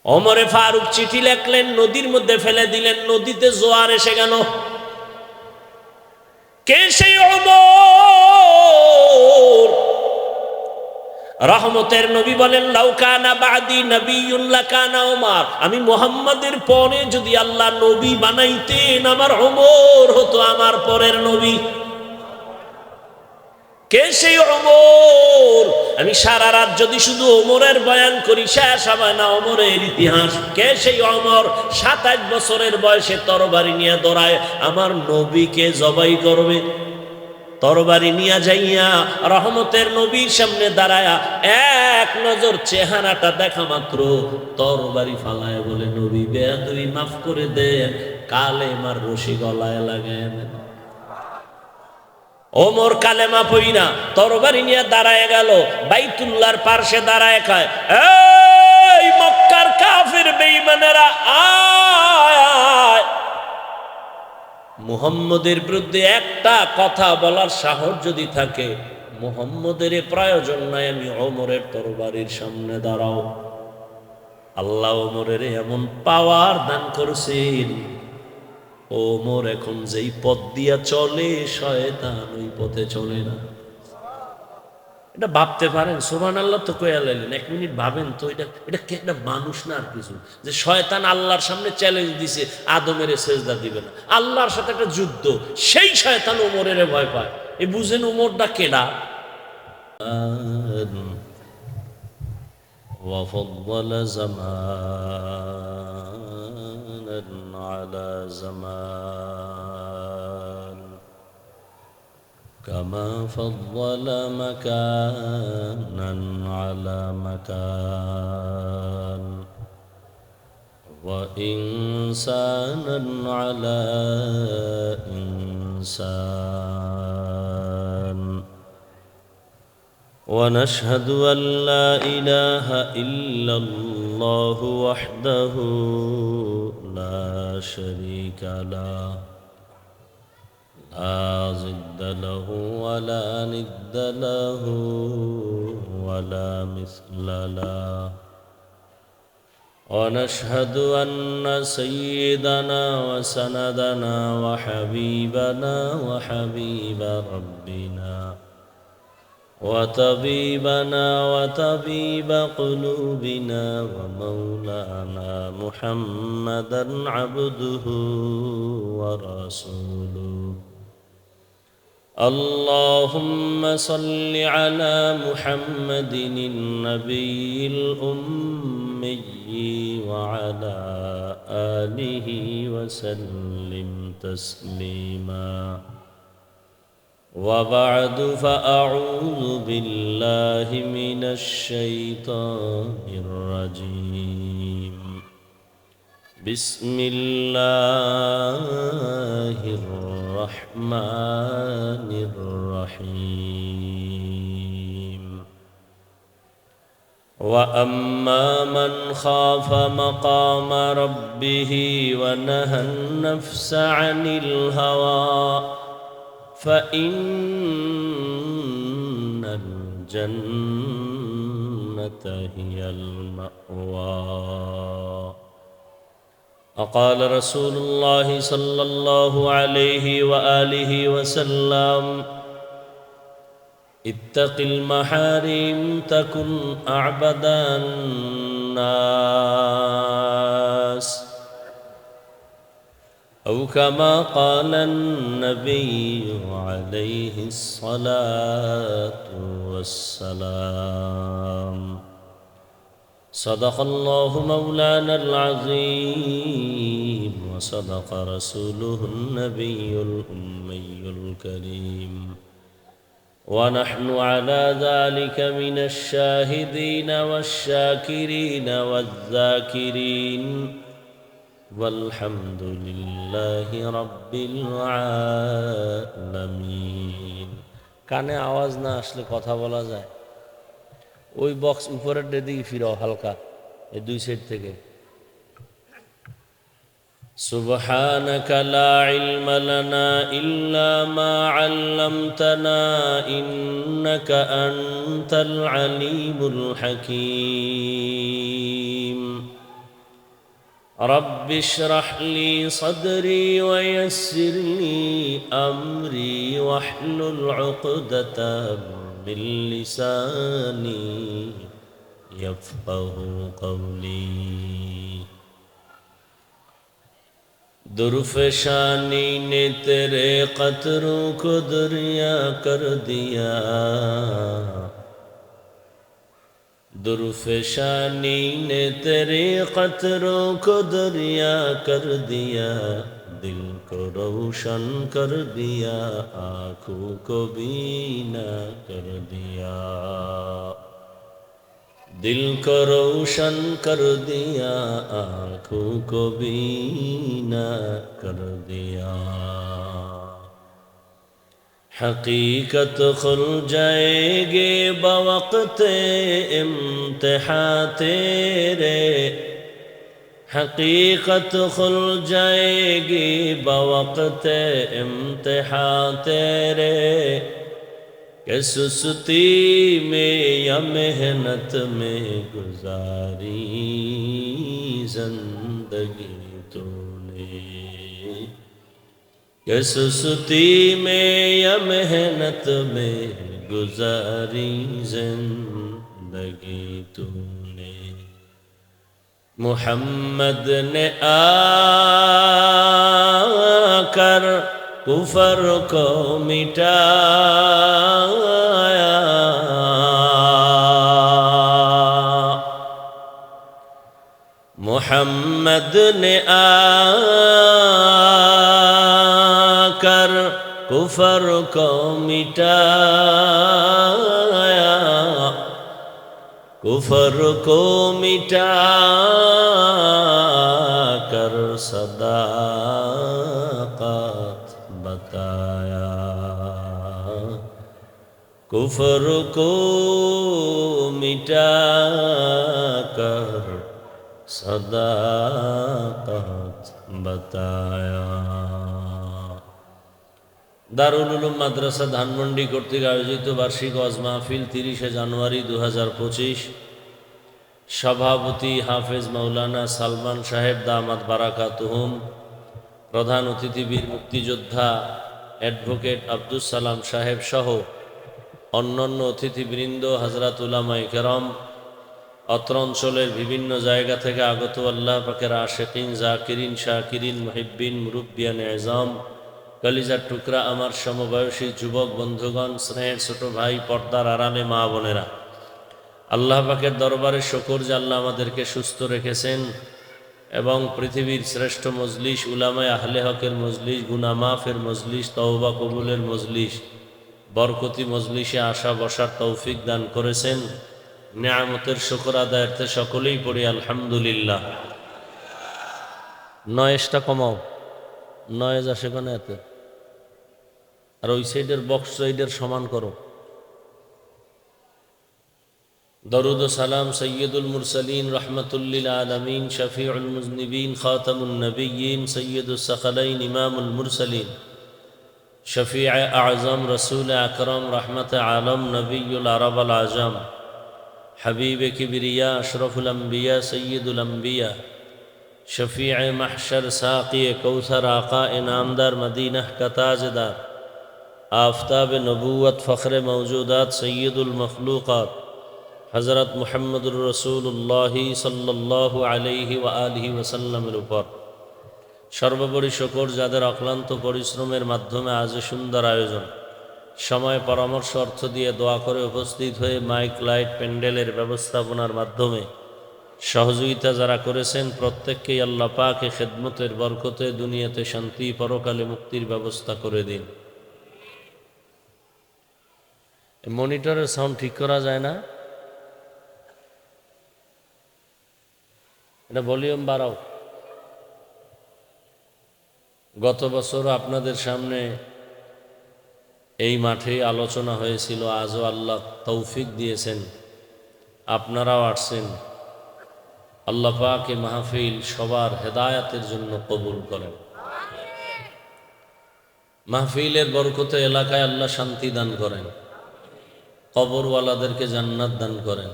ওমরে ফারুক চিঠি লেখলেন, নদীর মধ্যে ফেলে দিলেন, নদীতে জোয়ার এসে গেল। কে সেই ওমর? রহমতের নবী বলেন, লাউ কানা বাদি নবিয়্যুন লাকানা ওমর, আমি মুহাম্মাদের পরে যদি আল্লাহ নবী বানাইতেন, আমার ওমর হতো আমার পরের নবী। কে সেই ওমর? আমি সারা রাত যদি শুধু ওমরের বয়ান করি শেষ হবে না ওমরের ইতিহাস। কে সেই ওমর? 27 বছরের বয়সে তরবারি নিয়ে দৌড়ায় আমার নবীকে জবাই করবে। তরবারি নিয়ে যাইয়া রহমতের নবীর সামনে দাঁড়ায়া এক নজর চেহারাটা দেখা মাত্র তরবারি ফালায় বলে, নবী বেয়াদবি মাফ করে দেন, কালেমার রশি গলায় লাগায় দেন। ওমর কালেমা পইরা তরবারি নিয়ে দাঁড়ায় গেল, বাইতুল্লাহর পার্শ্বে দাঁড়ায় খায়, এই মক্কার কাফির বেঈমানেরা আয়, মুহাম্মদের বিরুদ্ধে একটা কথা বলার সাহস যদি থাকে, মুহাম্মদের প্রয়োজন নাই, আমি ওমরের তরবারির সামনে দাঁড়াও। আল্লাহ ওমরের এমন পাওয়ার দান করছেন, ওমর এখন যেই পথ দিয়া চলে শয়তান ওই পথে চলে না। এটা ভাবতে পারেন? সুবহানাল্লাহ তো কইয়া লাইলেন, 1 মিনিট ভাবেন তো, এটা মানুষ না আর কিছু, যে শয়তান আল্লাহর সামনে চ্যালেঞ্জ দিছে আদমের সেজদা দিবে না, আল্লাহর সাথে একটা যুদ্ধ, সেই শয়তান ওমরের ভয় পায়। এ বুঝেন ওমরটা কেডা? وفضل زمانا على زمان كما فضل مكانا على مكان وإنسانا على إنسان ونشهد أن لا إله إلا الله وحده لا شريك له لا ضد له ولا ند له ولا مثل له ونشهد أن سيدنا وسندنا وحبيبنا وحبيب ربنا وطبيبنا وطبيب قلوبنا ومولانا محمدا عبده ورسوله اللهم صل على محمد النبي الأمي وعلى آله وسلم تسليما وبعد فأعوذ بالله من الشيطان الرجيم بسم الله الرحمن الرحيم وأما من خاف مقام ربه ونهى النفس عن الهوى فإن الجنة هي المأوى وقال رسول الله صلى الله عليه وآله وسلم اتق المحارم تكن أعبد الناس أو كما قال النبي عليه الصلاة والسلام صدق الله مولانا العظيم وصدق رسوله النبي الأمي الكريم ونحن على ذلك من الشاهدين والشاكرين والذاكرين والحمد لله رب العالمين কানে আওয়াজ না আসলে কথা বলা যায়? ওই বক্স উপরের দিকে ফিরাও হালকা, এই দুই সাইড থেকে। سبحانك لا علم لنا إلا ما علمتنا إنك أنت العليم الحكيم رب اشرح لي صدري ويسر لي أمري واحلل عقدة من لساني يفقه قولي दुर्फशानी ने तेरे कतरों को दरिया कर दिया दुर्फशानी ने तेरे कतरों को दरिया कर दिया दिल को रोशन कर दिया आँखों को बीना कर दिया दिल को रोशन कर दिया आँखों को बीना कर दिया हकीकत खुल जाएगी बवक्त इम्तिहां तेरे हकीकत खुल जाएगी बवक्त इम्तिहां तेरे कि सुस्ती में या मेहनत में गुजारी जिंदगी तूने कि सुस्ती में या मेहनत में गुजारी जिंदगी तूने मोहम्मद ने आकर कुफर को मिटाया मोहम्मद ने आकर कुफर को मिटाया कुफर को मिटाकर सदाकत बताया कुफर को मिटाकर सदाकत बताया দারুল উলুম মাদ্রাসা ধানমন্ডি কর্তৃক আয়োজিত বার্ষিক ওয়াজ মাহফিল 30 জানুয়ারি 2025 সভাপতি হাফেজ মাওলানা সালমান সাহেব দামাত বারাকাতুহুম প্রধান অতিথি বীর মুক্তিযোদ্ধা অ্যাডভোকেট আব্দুস সালাম সাহেব সহ অন্যান্য অতিথিবৃন্দ হযরত উলামায়ে কেরাম অত্র অঞ্চলের বিভিন্ন জায়গা থেকে আগত আল্লাহ পাকের আশিকিন জাকিরিন শাকিরিন মুহিব্বিন মুরব্বিয়ান এজাম কলিজার টুকরা আমার সমবয়সী যুবক বন্ধুগণ স্নেহের ছোট ভাই পর্দার আড়ালে মা বোনেরা আল্লাহ পাকের দরবারে শুকর যে আল্লাহ আমাদেরকে সুস্থ রেখেছেন এবং পৃথিবীর শ্রেষ্ঠ মজলিস উলামায়ে আহলে হকের মজলিস গুনাহ মাফের মজলিস তওবা কবুলের মজলিস বরকতি মজলিসে আসা বসার তৌফিক দান করেছেন নিয়ামতের শুকর আদায়ার্থে সকলেই পড়ি আলহামদুলিল্লাহ নয়েজটা কমাও নয়েজ আসে কেন এতে আর ওই সাইডের বক্স সাইডের সমান করো দরুদ ও সালাম সৈয়দুল মুরসালিন রহমতুল্লিল আলমিন শফিউল মুজনিবিন খাতামুন নবিয়্যিন সৈয়দুস সাকালাইন ইমামুল মুরসালিন শফি আজম রসুল আকরম রহমত আলম নবিয়ুল আরব আল আজম হাবিব কিবরিয়া আশরফুল আম্বিয়া সৈয়দুল আম্বিয়া शफी महशर साक़ी कौसर आका इनामदार मदीना का ताजदार आफ्ताब नबूवत फ़ख्र मौजूदात सैयदुल मखलूक़ात हज़रत मुहम्मदुर रसूलुल्लाह सल्लल्लाहु अलैहि व आलिहि वसल्लमेर ऊपर सर्वोपरि शुकर जादेर अक्लान्त परिश्रमेर माध्यमे आज सुंदर आयोजन समय परामर्श अर्थ दिए दोया करे उपस्थित हुए माइक लाइट पेंडेलेर व्यवस्थापनार माध्यमे सहयोगिता যারা করেছেন প্রত্যেককেই আল্লাহ পাক এই খিদমতের বরকতে দুনিয়াতে শান্তি পরকালে মুক্তির ব্যবস্থা করে দিন মনিটরের সাউন্ড ঠিক করা যায় না এটা ভলিউম বাড়াও গত বছর আপনাদের সামনে এই মাঠে আলোচনা হয়েছিল আজও আল্লাহ তৌফিক দিয়েছেন আপনারাও আসছেন আল্লাহ পাক এই মাহফিল সবার হেদায়েতের জন্য কবুল করেন মাহফিলের বরকতে এলাকায় আল্লাহ শান্তি দান করেন কবরওয়ালাদেরকে জান্নাত দান করেন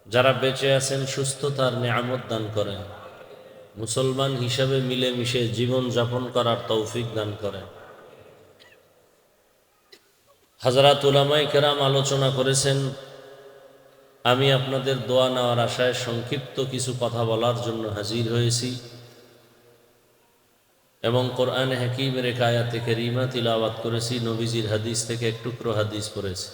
যারা বেঁচে আছেন সুস্থতার নিয়ামত দান করেন মুসলমান হিসাবে মিলেমিশে জীবন যাপন করার তৌফিক দান করেন। হযরত উলামায়ে কেরাম আলোচনা করেছেন, আমি আপনাদের দোয়া নেওয়ার আশায় সংক্ষিপ্ত কিছু কথা বলার জন্য হাজির হয়েছি এবং কোরআনে হাকীমের এক আয়াতে কারীমা তিলাওয়াত করেছি, নবীজির হাদিস থেকে এক টুকরো হাদিস পড়েছি।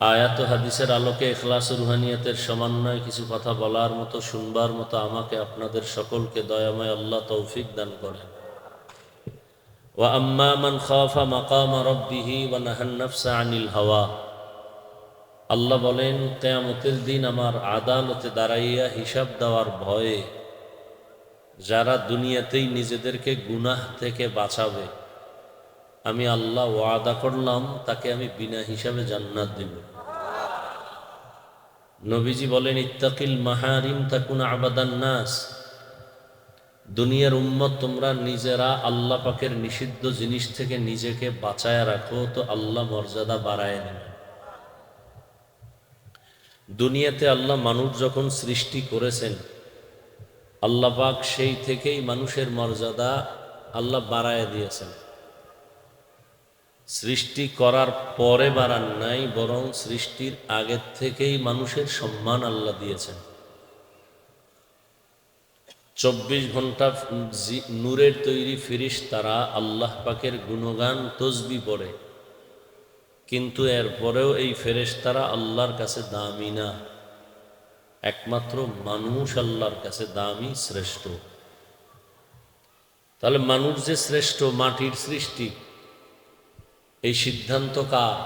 আয়াত ও হাদিসের আলোকে ইখলাস ও রুহানিয়াতের সমন্বয়ে কিছু কথা বলার মতো, শুনবার মতো আমাকে আপনাদের সকলকে দয়াময় আল্লাহ তৌফিক দান করেন। ওয়া আম্মা মান খাফা মাকামা রাব্বিহি ওয়া নাহান নাফসা আনিল হাওয়া। আল্লাহ বলেন, কিয়ামতের দিন আমার আদালতে দাঁড়াইয়া হিসাব দেওয়ার ভয়ে যারা দুনিয়াতেই নিজেদেরকে গুনাহ থেকে বাঁচাবে, আমি আল্লাহ ওয়াদা করলাম তাকে আমি বিনা হিসাবে জান্নাত দেব। নবীজি বলেন, ইত্তাকিল মাহারিম তাকুন আবাদান নাস। দুনিয়ার উম্মত, তোমরা নিজেরা আল্লাহ পাকের নিষিদ্ধ জিনিস থেকে নিজেকে বাঁচায় রাখো, তো আল্লাহ মর্যাদা বাড়ায় নেবেন। দুনিয়াতে আল্লাহ মানুষ যখন সৃষ্টি করেছেন, আল্লাহ পাক সেই থেকেই মানুষের মর্যাদা আল্লাহ বাড়ায় দিয়েছেন। সৃষ্টি করার পরে বাড়ান নাই, বরং সৃষ্টির আগের থেকেই মানুষের সম্মান আল্লাহ দিয়েছেন। 24 ঘন্টা নূরের তৈরি ফেরেশতারা আল্লাহ পাকের গুণগান তসবিহ পড়ে, কিন্তু এরপরেও এই ফেরেশতারা আল্লাহর কাছে দামি না। একমাত্র মানুষ আল্লাহর কাছে দামি, শ্রেষ্ঠ। তাহলে মানুষ যে শ্রেষ্ঠ, মাটির সৃষ্টি, এই সিদ্ধান্ত কার?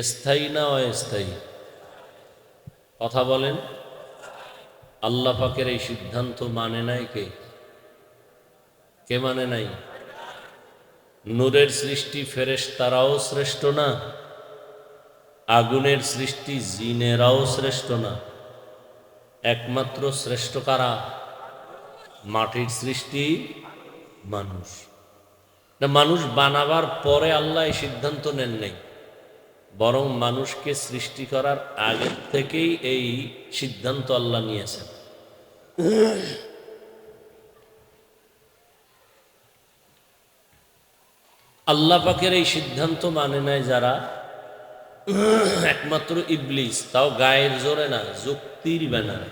স্থায়ী না অস্থায়ী? কথা বলেন। আল্লাহ পাকের এই সিদ্ধান্ত মানে নাই কে? কে মানে নাই? নূরের সৃষ্টি ফেরেশতারাও শ্রেষ্ঠ না, আগুনের সৃষ্টি জিনেরাও শ্রেষ্ঠ না। একমাত্র শ্রেষ্ঠ কারা? মাটির সৃষ্টি মানুষ। না, মানুষ বানাবার পরে আল্লাহ এই সিদ্ধান্ত নেন নাই, বরং মানুষকে সৃষ্টি করার আগে থেকেই এই সিদ্ধান্ত আল্লাহ নিয়েছেন। আল্লাহ পাকের এই সিদ্ধান্ত মানে নাই যারা, একমাত্র ইবলিস, তাও গায়ের জোরে না, যুক্তির ব্যানারে।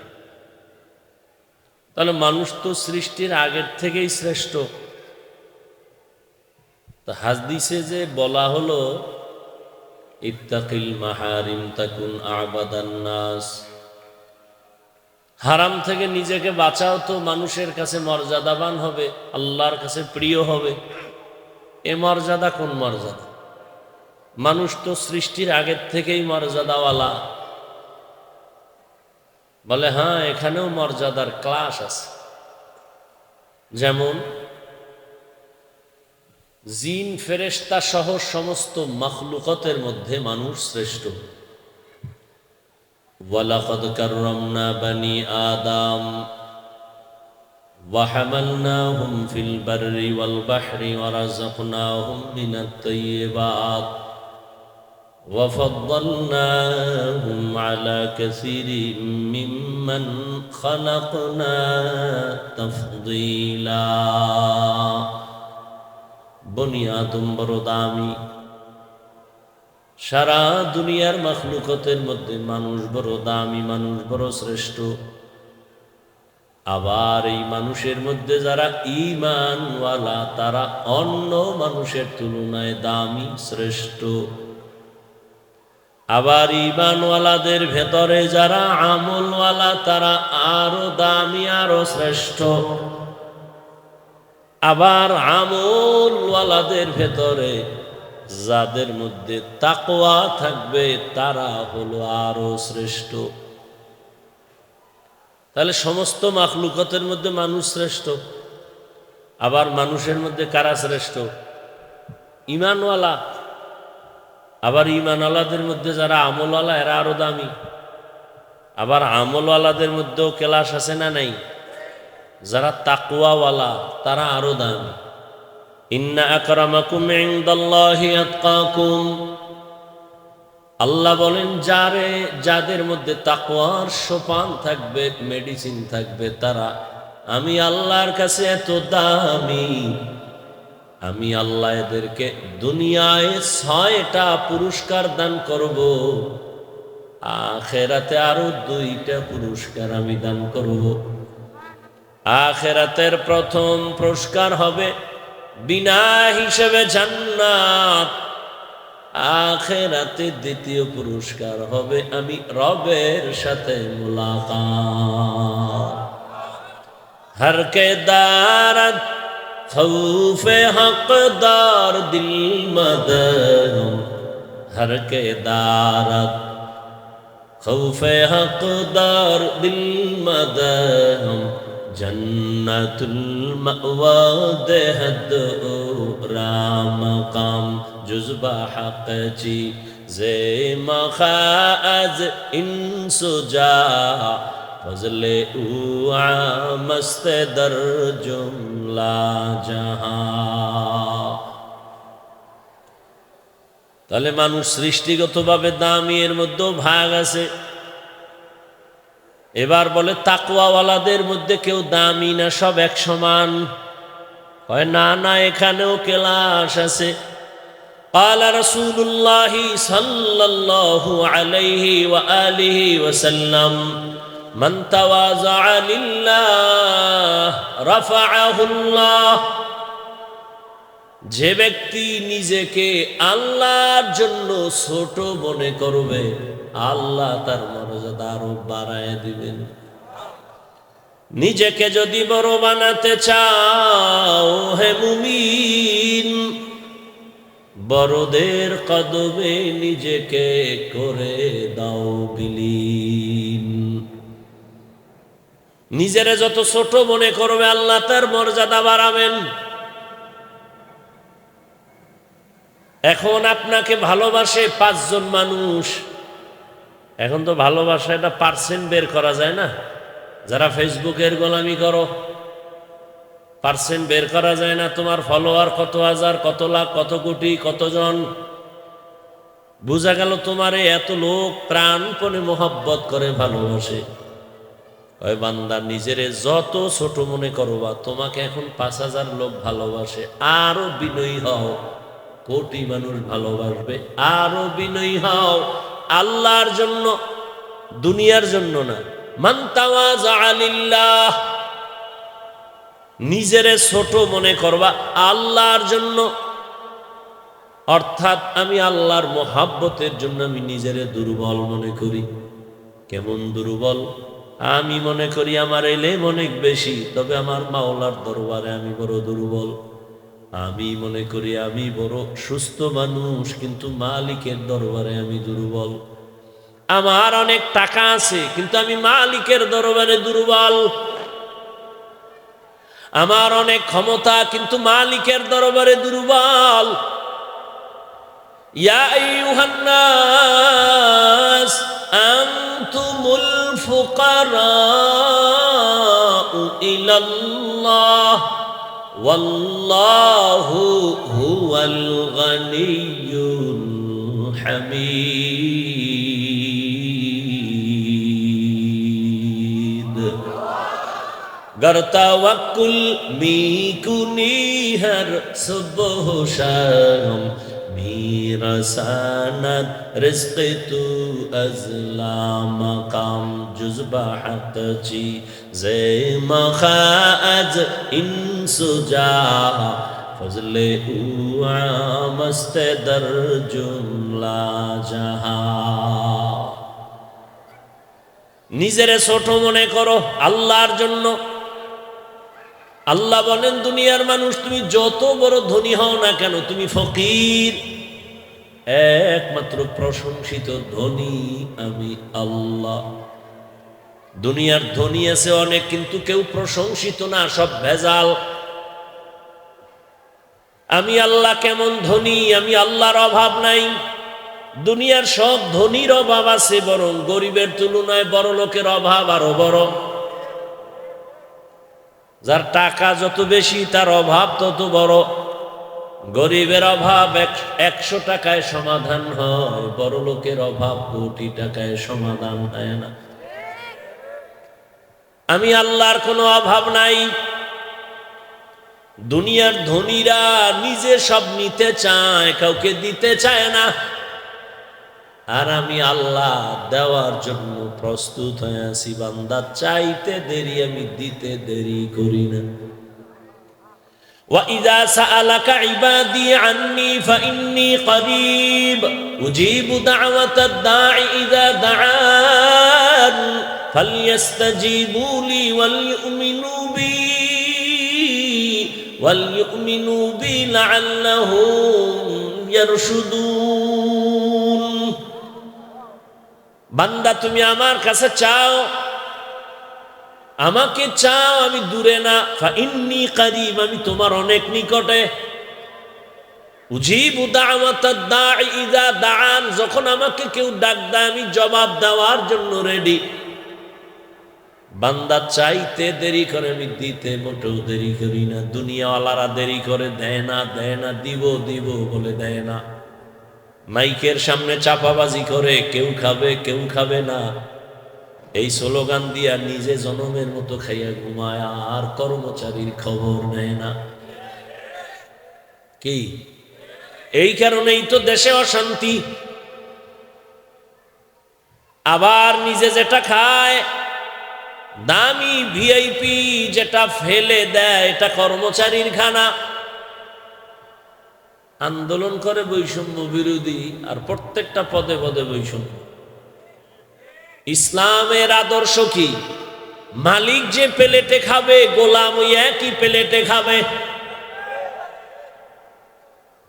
তাহলে মানুষ তো সৃষ্টির আগের থেকেই শ্রেষ্ঠ। তো হাদিসে যে বলা হলো, ইত্তাকিল মাহারিম তাকুন আবাদান নাস, হারাম থেকে নিজেকে বাঁচাও তো মানুষের কাছে মর্যাদাবান হবে, আল্লাহর কাছে প্রিয় হবে। এ মর্যাদা কোন মর্যাদা? মানুষ তো সৃষ্টির আগের থেকেই মর্যাদাওয়ালা। বলে হ্যাঁ, এখানেও মর্যাদার ক্লাস আছে। যেমন জিন ফেরেশতা সহ সমস্ত মখলুকতের মধ্যে মানুষ শ্রেষ্ঠ। ওয়ালাকাদ কাররামনা বানি আদম ওয়া হামালনাহুম ফিল বাররি ওয়াল বাহরি ওয়া রাযাকনাহুম মিনাত তাইয়্যিবাত ওয়া ফাদ্দালনাহুম আলা কাসীরিম মিম্মান খালাকনা তাফদীলা। বনি আদম বড় দামি, সারা দুনিয়ার মখলুকতের মধ্যে মানুষ বড় দামি, মানুষ বড় শ্রেষ্ঠ। আবার এই মানুষের মধ্যে যারা ঈমানওয়ালা, তারা অন্য মানুষের তুলনায় দামি, শ্রেষ্ঠ। আবার ঈমানওয়ালাদের ভেতরে যারা আমলওয়ালা, তারা আরো দামি, আরো শ্রেষ্ঠ। আবার আমলওয়ালাদের ভেতরে যাদের মধ্যে তাকওয়া থাকবে, তারা হলো আরো শ্রেষ্ঠ। তাহলে সমস্ত মাখলুকাতের মধ্যে মানুষ শ্রেষ্ঠ। আবার মানুষের মধ্যে কারা শ্রেষ্ঠ? ঈমানওয়ালা। আবার ঈমানওয়ালাদের মধ্যে যারা আমলওয়ালা, এরা আরো দামি। আবার আমলওয়ালাদের মধ্যেও ক্লাস আছে না নাই? যারা তাকওয়াওয়ালা, তারা আরো দামি। ইন্না আকরামাকুম ইনদাল্লাহি আতকাকুম। আল্লাহ বলেন যাদের মধ্যে তাকওয়ার সোপান থাকবে, মেডিসিন থাকবে, তারা আমি আল্লাহর কাছে এত দামি, আমি আল্লাহ এদেরকে দুনিয়ায় 6টা পুরস্কার দান করব, আখিরাতে আরো 2টা পুরস্কার আমি দান করব। আখিরাতের প্রথম পুরস্কার হবে বিনা হিসেবে জান্নাত, আখিরাতে দ্বিতীয় পুরস্কার হবে আমি রবের সাথে মুলাকাত। হর কে দারত খৌফে হকদার দিল মদন, হর কে দারত খৌফে হকদার দিল মদন, জন্নতুল মাওয়া দেহদ রাম কাম জুজবা হক চি জে মখাজ ইনসুজা ফজলে উআ মস্ত দর জুমলা জাহাঁ। তাহলে মানুষ সৃষ্টিগতভাবে দামি, এর মধ্যেও ভাগ আছে। এবার বলে তাকওয়াওয়ালাদের মধ্যে কেউ দামি না, সব এক সমান। হয় না, না, এখানেও ক্লাস আছে। قال رسول الله صلى الله عليه وآله وسلم من تواضع لله رفعه الله। যে ব্যক্তি নিজেকে আল্লাহর জন্য ছোট মনে করবে, আল্লাহ তার মর্যাদা আরো বাড়ায় দিবেন। নিজেকে যদি বড় বানাতে চাও হে মুমিন, বড়দের কদমে নিজেকে করে দাও বিলীন। নিজেরে যত ছোট মনে করবে, আল্লাহ তার মর্যাদা বাড়াবেন। এখন আপনাকে ভালোবাসে 5 জন মানুষ। এখন তো ভালোবাসা এটা পার্সেন্ট বের করা যায় না। যারা ফেসবুকের গোলামি করো, পার্সেন্ট বের করা যায় না। তোমার ফলোয়ার কত হাজার, কত লাখ, কত কোটি, কতজন। বোঝা গেল তোমারে এত লোক প্রাণপণে মোহাব্বত করে, ভালোবাসে। ওই বান্দা, নিজেরে যত ছোট মনে করবা, তোমাকে এখন 5000 লোক ভালোবাসে। আরো বিনয়ী হও, কোটি মানুষ ভালোবাসবে। আরো বিনয়ী হও, আল্লাহর জন্য, দুনিয়ার জন্য না। মান তাওয়াযা লিল্লাহ, নিজেরে ছোট মনে করবা আল্লাহর জন্য। অর্থাৎ আমি আল্লাহর মোহাব্বতের জন্য আমি নিজেরে দুর্বল মনে করি। কেমন দুর্বল? আমি মনে করি আমার এলেম অনেক বেশি, তবে আমার মাওলার দরবারে আমি বড় দুর্বল। আমি মনে করি আমি বড় সুস্থ মানুষ, কিন্তু মালিকের দরবারে আমি দুর্বল। আমার অনেক টাকা আছে, কিন্তু আমি মালিকের দরবারে দুর্বল। আমার অনেক ক্ষমতা, কিন্তু মালিকের দরবারে দুর্বল। ইয়া আইয়ুহান নাস আনতুমুল ফুকারাউ ইলাল্লাহ ওয়াল্লাহু হুয়াল গনিয়্যুল হামিদ। गर तवक्कुल मीकुनी हर सुबह शाम, मेरा सनद रिज़्क़ तू अज़ला मकाम जुज़बा हक़ ची ज़े मखाज इंसुजा फज़ले उआ मस्त दर जुमला जहां। নিজেরে ছোট মনে করো আল্লাহর জন্য। আল্লাহ বলেন, দুনিয়ার মানুষ তুমি যত বড় ধনী হও না কেন, তুমি ফকির। একমাত্র প্রশংসিত ধনী আমি আল্লাহ। দুনিয়ার ধনী আছে অনেক, কিন্তু কেউ প্রশংসিত না, সব ভেজাল। আমি আল্লাহ কেমন ধনী, আমি আল্লাহর অভাব নাই। দুনিয়ার সব ধনীর অভাব আছে, বরং গরিবের তুলনায় বড় লোকের অভাব আরো বড়। যার টাকা যত বেশি, তার অভাব তত বড়। গরিবের অভাব 100 টাকায় সমাধান হয়, বড় লোকের অভাব কোটি টাকায় সমাধান হয় না। আমি আল্লাহর কোনো অভাব নাই। দুনিয়ার ধনীরা নিজে সব নিতে চায়, কাউকে দিতে চায় না, আর আমি আল্লাহ দেওয়ার জন্য প্রস্তুত হয়ে আছি। বান্দা চাইতে দেরি, আমি দিতে দেরি করি না। وَإِذَا سَأَلَكَ عِبَادِي عَنِّي فَإِنِّي قَرِيبٌ أُجِيبُ دَعْوَةَ الدَّاعِ إِذَا دَعَانِ فَلْيَسْتَجِيبُوا لِي وَلْيُؤْمِنُوا بِي لَعَلَّهُمْ يَرْشُدُونَ। বান্দা তুমি আমার কাছে চাও, আমাকে চাও, আমি দূরে না। ফাইন্নী কারীব, আমি তোমার অনেক নিকটে। উজিবু দাওয়াতাদ দাঈ ইযা দাআন, যখন আমাকে কেউ ডাক দেয় আমি জবাব দেওয়ার জন্য রেডি। বান্দা চাইতে দেরি করে, আমি দিতে মোটেও দেরি করি না। দুনিয়াওয়ালারা দেরি করে, দেয় না দিব বলে দেয় না। মাইকের সামনে চাপাবাজি করে, কেউ খাবে কেউ খাবে না, এই স্লোগান দিয়া নিজে জনমের মতো খাইয়া ঘুমায়, আর কর্মচারীর খবর নেয় না। কি এই কারণেই তো দেশে অশান্তি। আবার নিজে যেটা খায় দামি ভিআইপি, যেটা ফেলে দেয় এটা কর্মচারীর খানা। আন্দোলন করে বৈষম্য বিরোধী, আর প্রত্যেকটা পদে পদে বৈষম্য। ইসলামের আদর্শ কি? মালিক যে প্লেটে খাবে, গোলাম ওই একই প্লেটে খাবে।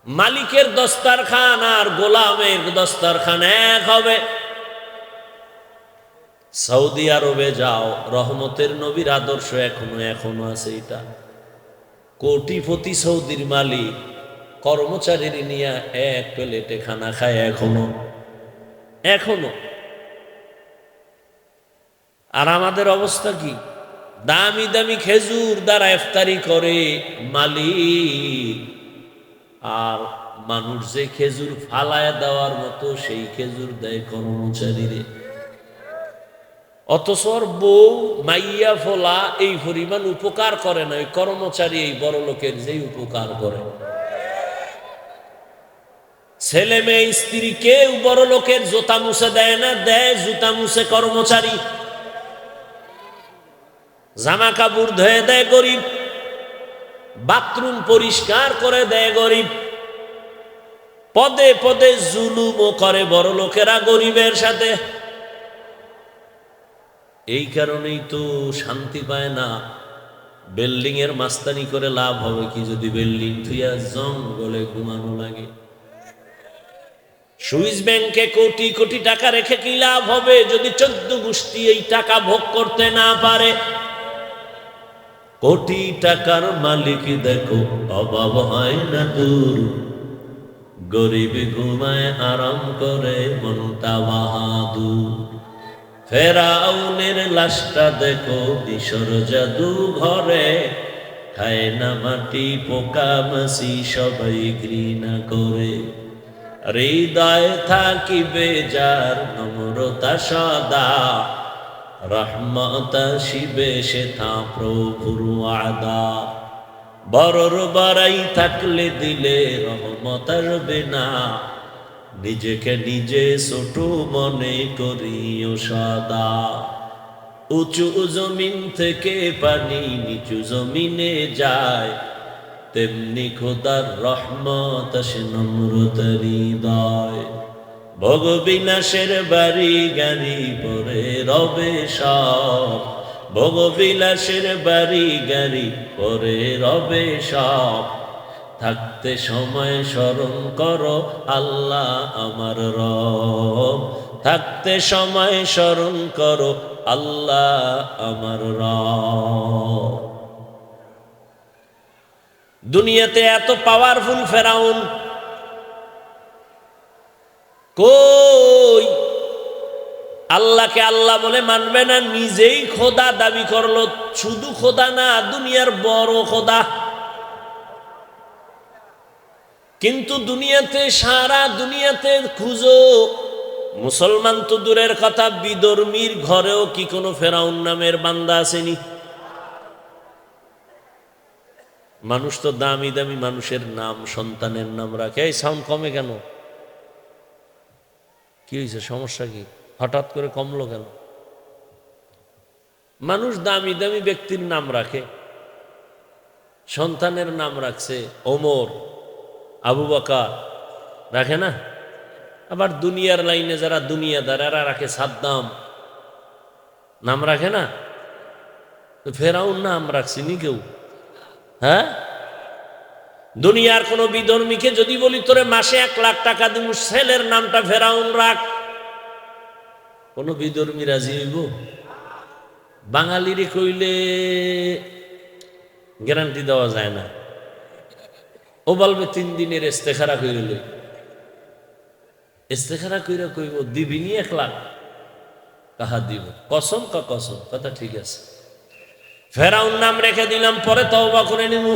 মালিকের দস্তারখান আর গোলামের দস্তারখান এক হবে। সৌদি আরবে যাও, রহমতের নবীর আদর্শ এখনো আছে। এটা কোটিপতি সৌদির মালিক কর্মচারীর নিয়ে এক প্লেটে খানা খায় এখনো। আর আমাদের অবস্থা কি? দামি দামি খেজুর দ্বারা ইফতারি করে মালিক, আর মানুষ যে খেজুর ফালায় দেওয়ার মতো সেই খেজুর দেয় কর্মচারীরে। অথচ বউ মাইয়া ফোলা এই পরিমাণ উপকার করে না, ওই কর্মচারী এই বড় লোকের যে উপকার করে। ছেলে মেয়ে স্ত্রী কেউ বড় লোকের জুতা মুছে দেয় না, দেয় জুতা মুছে কর্মচারী। জামা কাপড় ধুয়ে দেয় গরিব, বাথরুম পরিষ্কার করে দেয় গরিব। পদে পদে জুলুমও করে বড় লোকেরা গরিবের সাথে। এই কারণেই তো শান্তি পায় না। বিল্ডিং এর মাস্তানি করে লাভ হবে কি যদি বিল্ডিং থুইয়া জঙ্গলে ঘুমানো লাগে? সুইস ব্যাংকে কোটি কোটি টাকা রেখে কি লাভ হবে যদি 14 গোষ্ঠী এই টাকা ভোগ করতে না পারে? কোটি টাকার মালিক দেখো অভাব হয় না দূর, গরিব ঘুমায় আরাম করে মনটা বাহাদুর। ফেরাউনের লাশটা দেখো মিশর জাদু ঘরে, খায় না মাটি পোকা মাছি সবাই ঘৃণা করে। হৃদয় থাকিবে যার নম্রতা সদা, রহমত আসিবে সেথা প্রভুর ওয়াদা। বড়র বাড়াই থাকলে দিলে রহমত আসবে না, নিজেকে নিজে ছোট মনে করিও সদা। উঁচু জমিন থেকে পানি নিচু জমিনে যায়, তেমনি খোদার রহমত আসে নম্রতার হৃদয়। ভোগবিলাসের বাড়ি গাড়ি পরে রবে সব, ভোগবিলাসের বাড়ি গাড়ি পরে রবে সব। থাকতে সময় স্মরণ করো আল্লাহ আমার রব, থাকতে সময় স্মরণ করো আল্লাহ আমার রব। দুনিয়াতে এত পাওয়ারফুল ফেরাউন কই? আল্লাহকে আল্লাহ বলে মানবে না, নিজেই খোদা দাবি করলো। শুধু খোদা না, দুনিয়ার বড় খোদা। কিন্তু দুনিয়াতে, সারা দুনিয়াতে খুঁজো, মুসলমান তো দূরের কথা, বিধর্মীর ঘরেও কি কোনো ফেরাউন নামের বান্দা আসেনি? মানুষ তো দামি দামি মানুষের নাম, সন্তানের নাম রাখে। এই সাউন্ড কমে কেন? কি হয়েছে, সমস্যা কি? হঠাৎ করে কমলো কেন? মানুষ দামি দামি ব্যক্তির নাম রাখে, সন্তানের নাম রাখছে ওমর, আবু বকর, রাখে না? আবার দুনিয়ার লাইনে যারা দুনিয়াদার এরা রাখে সাদ্দাম, নাম রাখে না? তো ফেরাউন নাম রাখছিনি কেউ? হ্যাঁ, দুনিয়ার কোন বিধর্মীকে যদি বলি তোরে মাসে 1 লাখ টাকা দিব, ছেলের নামটা ফেরাউন রাখ, কোন বিধর্মী রাজি হইব? বাঙালিরে কইলে গ্যারান্টি দেওয়া যায় না। ও বলবে 3 দিনের ইস্তেখারা কইল, ইস্তেখারা কইরা কইব দিবিনি 1 লাখ, কাহা দিব? কসম কা কসম, কথা ঠিক আছে। ফেরাউন নাম রেখে দিলাম, পরে তওবা করে নিব।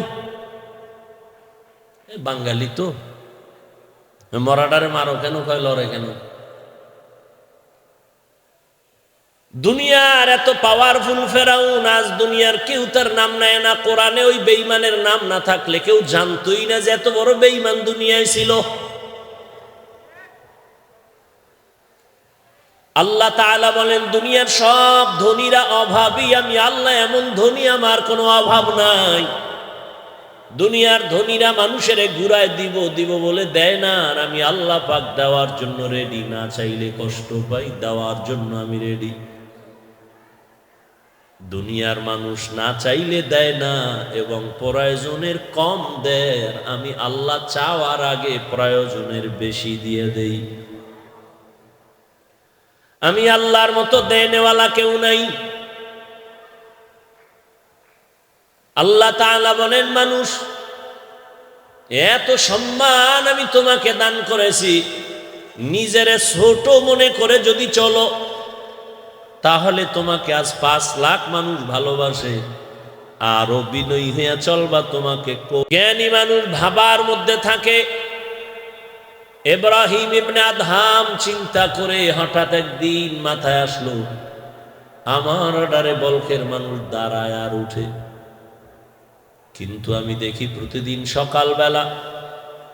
বাঙালি তো, মরাডারে মারো কেন, কয় লড়ে কেন? দুনিয়ার এত পাওয়ারফুল ফেরাউন, আজ দুনিয়ার কেউ তার নাম নেয় না। কোরআনে ওই বেঈমানের নাম না থাকলে কেউ জানতোই না যে এত বড় বেঈমান দুনিয়ায় ছিল। আল্লাহ তাআলা বলেন দুনিয়ার সব ধনীরা অভাবী, আমি আল্লাহ এমন ধনী আমার কোনো অভাব নাই। দুনিয়ার ধনীরা মানুষের ঘুরায় দিব দিব বলে দেয় না, আর আমি আল্লাহ পাক দেওয়ার জন্য রেডি। না চাইলে কষ্ট পাই, দেওয়ার জন্য আমি রেডি। দুনিয়ার মানুষ না চাইলে দেয় না এবং প্রয়োজনের কম দেয়, আমি আল্লাহ চাওয়ার আগে প্রয়োজনের বেশি দিয়ে দেই। আমি আল্লাহর মতো দেনেওয়ালা কেউ নাই। আল্লাহ তাআলা বলেন মানুষ এত সম্মান আমি তোমাকে দান করেছি, নিজের ছোট মনে করে যদি চলো তাহলে তোমাকে আজ 5 লাখ মানুষ ভালোবাসে। আরো বিনয়ী হইয়া চলবা, তোমাকে জ্ঞানী মানুষ ভাবার মধ্যে থাকে। ইব্রাহিম ইবনে আদহাম চিন্তা করে হঠাৎ একদিন মাথায় আসলো, আমার অর্ডারে বলখের মানুষ দাঁড়ায় আর উঠে, কিন্তু আমি দেখি প্রতিদিন সকালবেলা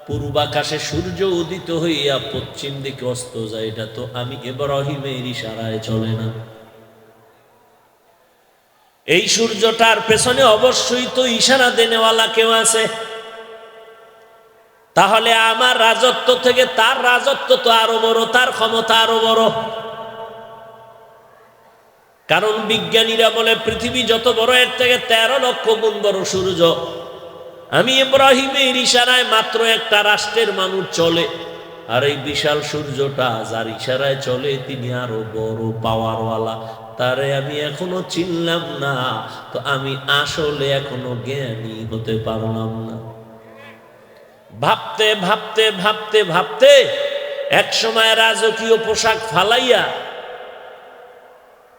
পূর্বাকাশে সূর্য উদিত হইয়া পশ্চিম দিকে অস্ত যায়। এটা তো আমি ইব্রাহিমের ইশারায় চলে না। এই সূর্যটার পেছনে অবশ্যই তো ইশারা দেনেওয়ালা কেউ আছে। তাহলে আমার রাজত্ব থেকে তার রাজত্ব তো আরো বড়, তার ক্ষমতা আরো বড়। কারণ বিজ্ঞানীরা বলে পৃথিবী যত বড় এর থেকে 13 লক্ষ গুণ বড় সূর্য। আমি ইব্রাহিমের ইশারায় মাত্র একটা রাষ্ট্রের মানুষ চলে, আর এই বিশাল সূর্যটা যার ইশারায় চলে তিনি আরো বড় পাওয়ারওয়ালা। তারে আমি এখনো চিনলাম না, তো আমি আসলে এখনো জ্ঞানী হতে পারলাম না। ভাবতে ভাবতে ভাবতে ভাবতে এক সময় রাজকীয় পোশাক ফালাইয়া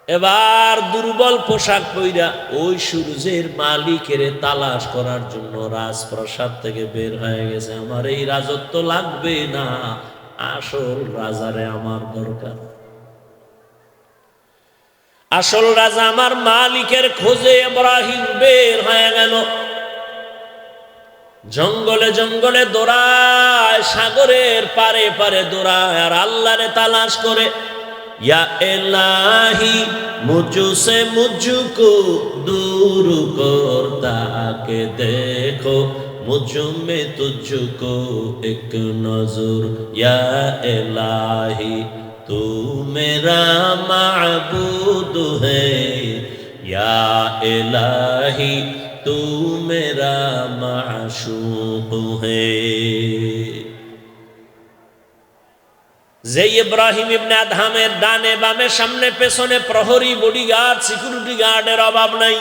এবার দুর্বল পোশাক পইরা ওই সূর্যের মালিকের তালাশ করার জন্য রাজপ্রাসাদ থেকে বের হয়ে গেছে। আমার এই রাজত্ব লাগবে না, আসল রাজারে আমার দরকার। আসল রাজা আমার মালিকের খোঁজে ইব্রাহিম বের হয়ে গেল। জঙ্গলে জঙ্গলে দৌড়ায়, সাগরের পারে পারে দৌড়ায়, আর আল্লাহরে তালাশ করে। या इलाही मुझसे मुझको दूर करता के देखो, मुझ में तुझको एक नजर। या इलाही तू मेरा माबूद है, या इलाही तू मेरा माशूक है। যে ইব্রাহিম ইবনে আদহামের ডানে বামে সামনে পেছনে প্রহরী, বডিগার্ড, সিকিউরিটি গার্ডের অভাব নাই,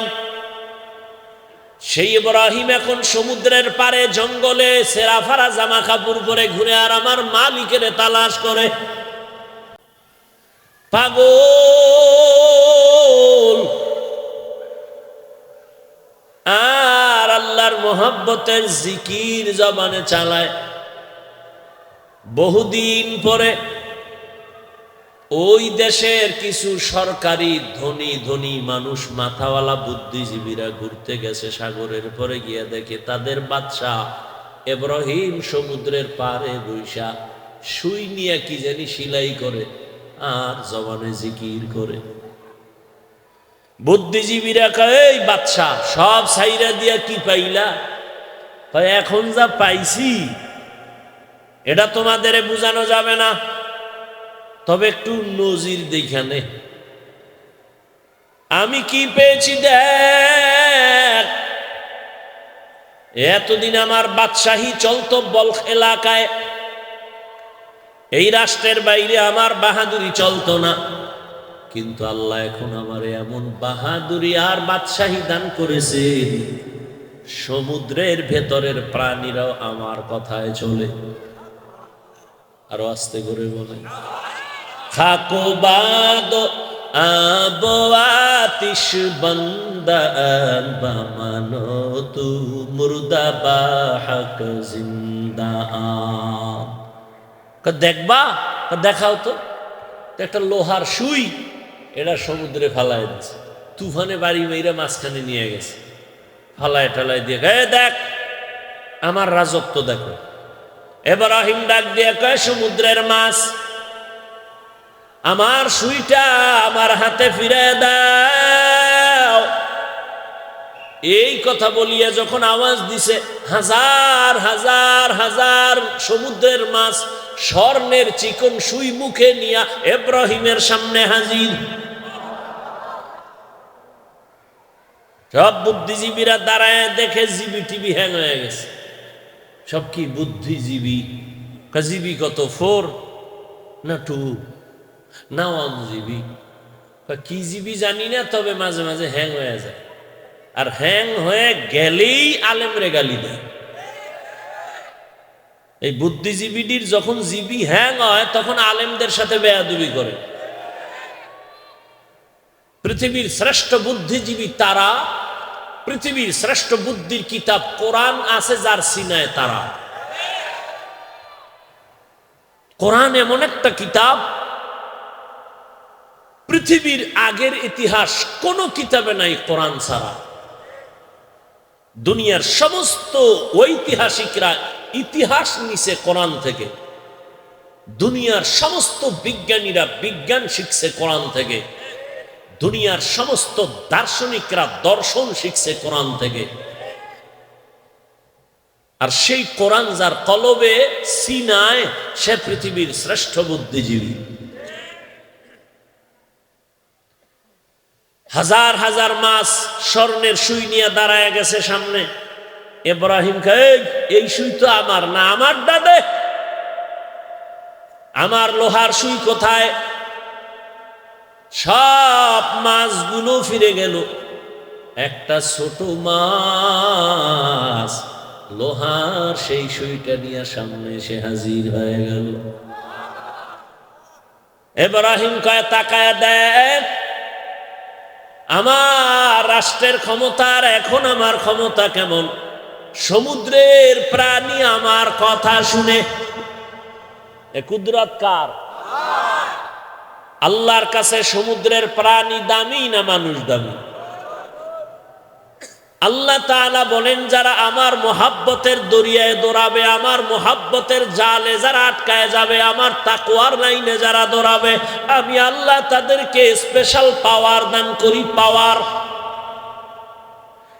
সেই ইব্রাহিম এখন সমুদ্রের পারে জঙ্গলে সেরাফারা জামা কাপড় পরে ঘুরে আর আমার মালিকের তালাশ করে। পাগল আর আল্লাহর মোহাব্বতের জিকির জবানে চালায়। বহুদিন পরে ওই দেশের কিছু সরকারি ধনী ধনী মানুষ, মাথাওয়ালা বুদ্ধিজীবীরা ঘুরতে গেছে সাগরের পরে, গিয়ে দেখে তাদের বাদশাহ ইব্রাহিম সমুদ্রের পাড়ে বৈশা সুই নিয়ে কি জানি সিলাই করে আর জবানে জিকির করে। বুদ্ধিজীবীরা কয়, এই বাদশাহ সব ছাইরা দিয়া কি পাইলা? এখন যা পাইছি এটা তোমাদের বুঝানো যাবে না, তবে একটু নজির দেখানে। আমি কি পেয়েছি দেখ। এতদিন আমার বাদশাহী চলতো বলখ এলাকায়, এই রাষ্ট্রের বাইরে আমার বাহাদুরি চলতো না, কিন্তু আল্লাহ এখন আমার এমন বাহাদুরি আর বাদশাহী দান করেছে, সমুদ্রের ভেতরের প্রাণীরাও আমার কথায় চলে। আরো আস্তে করে বলে, খাকো বাদ আবো আতিশ বন্দান বামানো তু মুর্দা বাহক জিন্দা। দেখবা, দেখাও তো। একটা লোহার সুই, এটা সমুদ্রে ফালায় দিচ্ছে, তুফানে বাড়ি মেয়েরা মাঝখানে নিয়ে গেছে, ফালায় টালায় দিয়ে দেখ আমার রাজত্ব দেখো। ইব্রাহিম ডাক দিয়ে কয়, সমুদ্রের মাছ আমার সুইটা আমার হাতে ফিরে দাও। এই কথা বলিয়া যখন আওয়াজ দিছে, হাজার হাজার হাজার সমুদ্রের মাছ স্বর্ণের চিকন সুই মুখে নিয়া ইব্রাহিমের সামনে হাজির। সব বুদ্ধিজীবীরা দাঁড়ায় দেখে জিবি টিভি হ্যাং হয়ে গেছে। সব কি বুদ্ধিজীবী? জিবি কত, 4 না 2 না 1 জিবি? কি জিবি জানি না, তবে মাঝে মাঝে হ্যাং হয়ে যায়, আর হ্যাং হয়ে গেলেই আলেমরে গালি দেয়। এই বুদ্ধিজীবীটির যখন জিবি হ্যাং হয় তখন আলেমদের সাথে বেয়াদবি করে। পৃথিবীর শ্রেষ্ঠ বুদ্ধিজীবী তারা, পৃথিবীর শ্রেষ্ঠ বুদ্ধির কিতাব কোরআন আছে যার সিনায় তারা। কোরআন এমন একটা কিতাব, পৃথিবীর আগের ইতিহাস কোন কিতাবে নাই কোরআন ছাড়া। দুনিয়ার সমস্ত ঐতিহাসিকরা ইতিহাস নিছে কোরআন থেকে, দুনিয়ার সমস্ত বিজ্ঞানীরা বিজ্ঞান শিখছে কোরআন থেকে, দুনিয়ার সমস্ত দার্শনিকরা দর্শন শিখছে কোরআন থেকে। আর সেই কোরআন যার কলবে সিনায়, সে পৃথিবীর শ্রেষ্ঠ বুদ্ধিজীবী। হাজার হাজার মাছ স্বর্ণের সুই নিয়ে দাঁড়ায় গেছে সামনে। ইব্রাহিম কয়, এই সুই তো আমার না, আমার দাদে, আমার লোহার সুই কোথায়? সব মাছগুলো ফিরে গেল, একটা ছোট মাছ লোহার সেই সুইটা নিয়ে সামনে এসে হাজির হয়ে গেল। ইব্রাহিম কয়, তাকায় দেখ, আমার রাষ্ট্রের ক্ষমতার এখন আমার ক্ষমতা কেমন। সমুদ্রের প্রাণী আমার কথা শুনে। এ কুদরত কার? আল্লাহর কাছে সমুদ্রের প্রাণী দামি না মানুষ দামি? আল্লাহ তাআলা বলেন, যারা আমার মোহাব্বতের দরিয়ায় দৌড়াবে, আমার মোহাব্বতের জালে যারা আটকায় যাবে, আমার তাকওয়ার লাইনে যারা দৌড়াবে, আমি আল্লাহ তাদেরকে স্পেশাল পাওয়ার দান করি। পাওয়ার,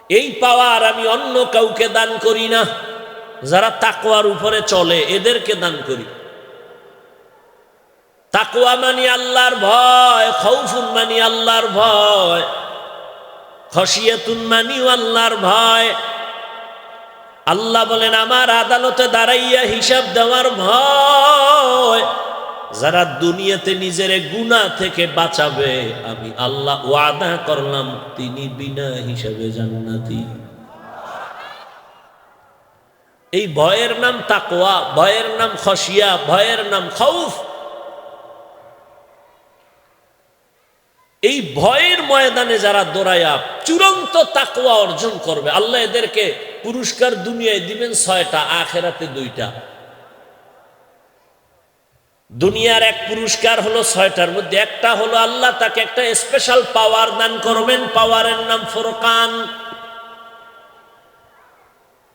এই পাওয়ার আমি অন্য কাউকে দান করি না। যারা তাকওয়ার উপরে চলে এদেরকে দান করি। তাকওয়া মানে আল্লাহর ভয়, খাউফুন মানে আল্লাহর ভয়, খশিয়াতুন মানে আল্লাহর ভয়। আল্লাহ বলেন, আমার আদালতে দাঁড়াইয়া হিসাব দেওয়ার ভয়। যারা দুনিয়াতে নিজের গুনাহ থেকে বাঁচাবে, আমি আল্লাহ ওয়াদা করলাম তিনি বিনা হিসাবে জান্নাতি। এই ভয়ের নাম তাকওয়া, ভয়ের নাম খশিয়া, ভয়ের নাম খাউফ। এই ভয়ের ময়দানে যারা দৌড়ায়া চূড়ান্ত তাকওয়া অর্জন করবে, আল্লাহ এদেরকে পুরস্কার দুনিয়ায় দিবেন 6টা, আখেরাতে 2টা। দুনিয়ার এক পুরস্কার হলো 6টার মধ্যে একটা হলো আল্লাহ তাকে একটা স্পেশাল পাওয়ার দান করবেন, পাওয়ারের নাম ফুরকান।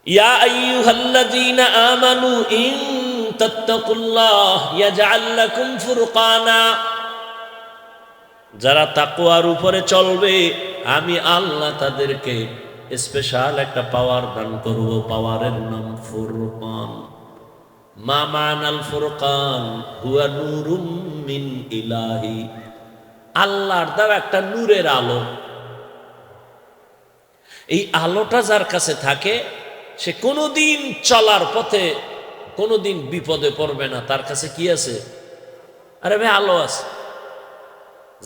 ইয়া আইয়ুহাল্লাযীনা আমানু ইন তাত্তাকুল্লাহ ইয়াজআল লাকুম ফুরকানা, যারা তাকওয়ার উপরে চলবে আমি আল্লাহ তাদেরকে স্পেশাল একটা পাওয়ার দান করব, পাওয়ারের নাম ফুরকান। মা মানাল ফুরকান হুয়া নূরুম মিন ইলাহি, আল্লাহর দেওয়া একটা নূরের আলো। এই আলোটা যার কাছে থাকে সে কোনোদিন চলার পথে কোনোদিন বিপদে পড়বে না। তার কাছে কি আছে? আরে ভাই আলো আছে।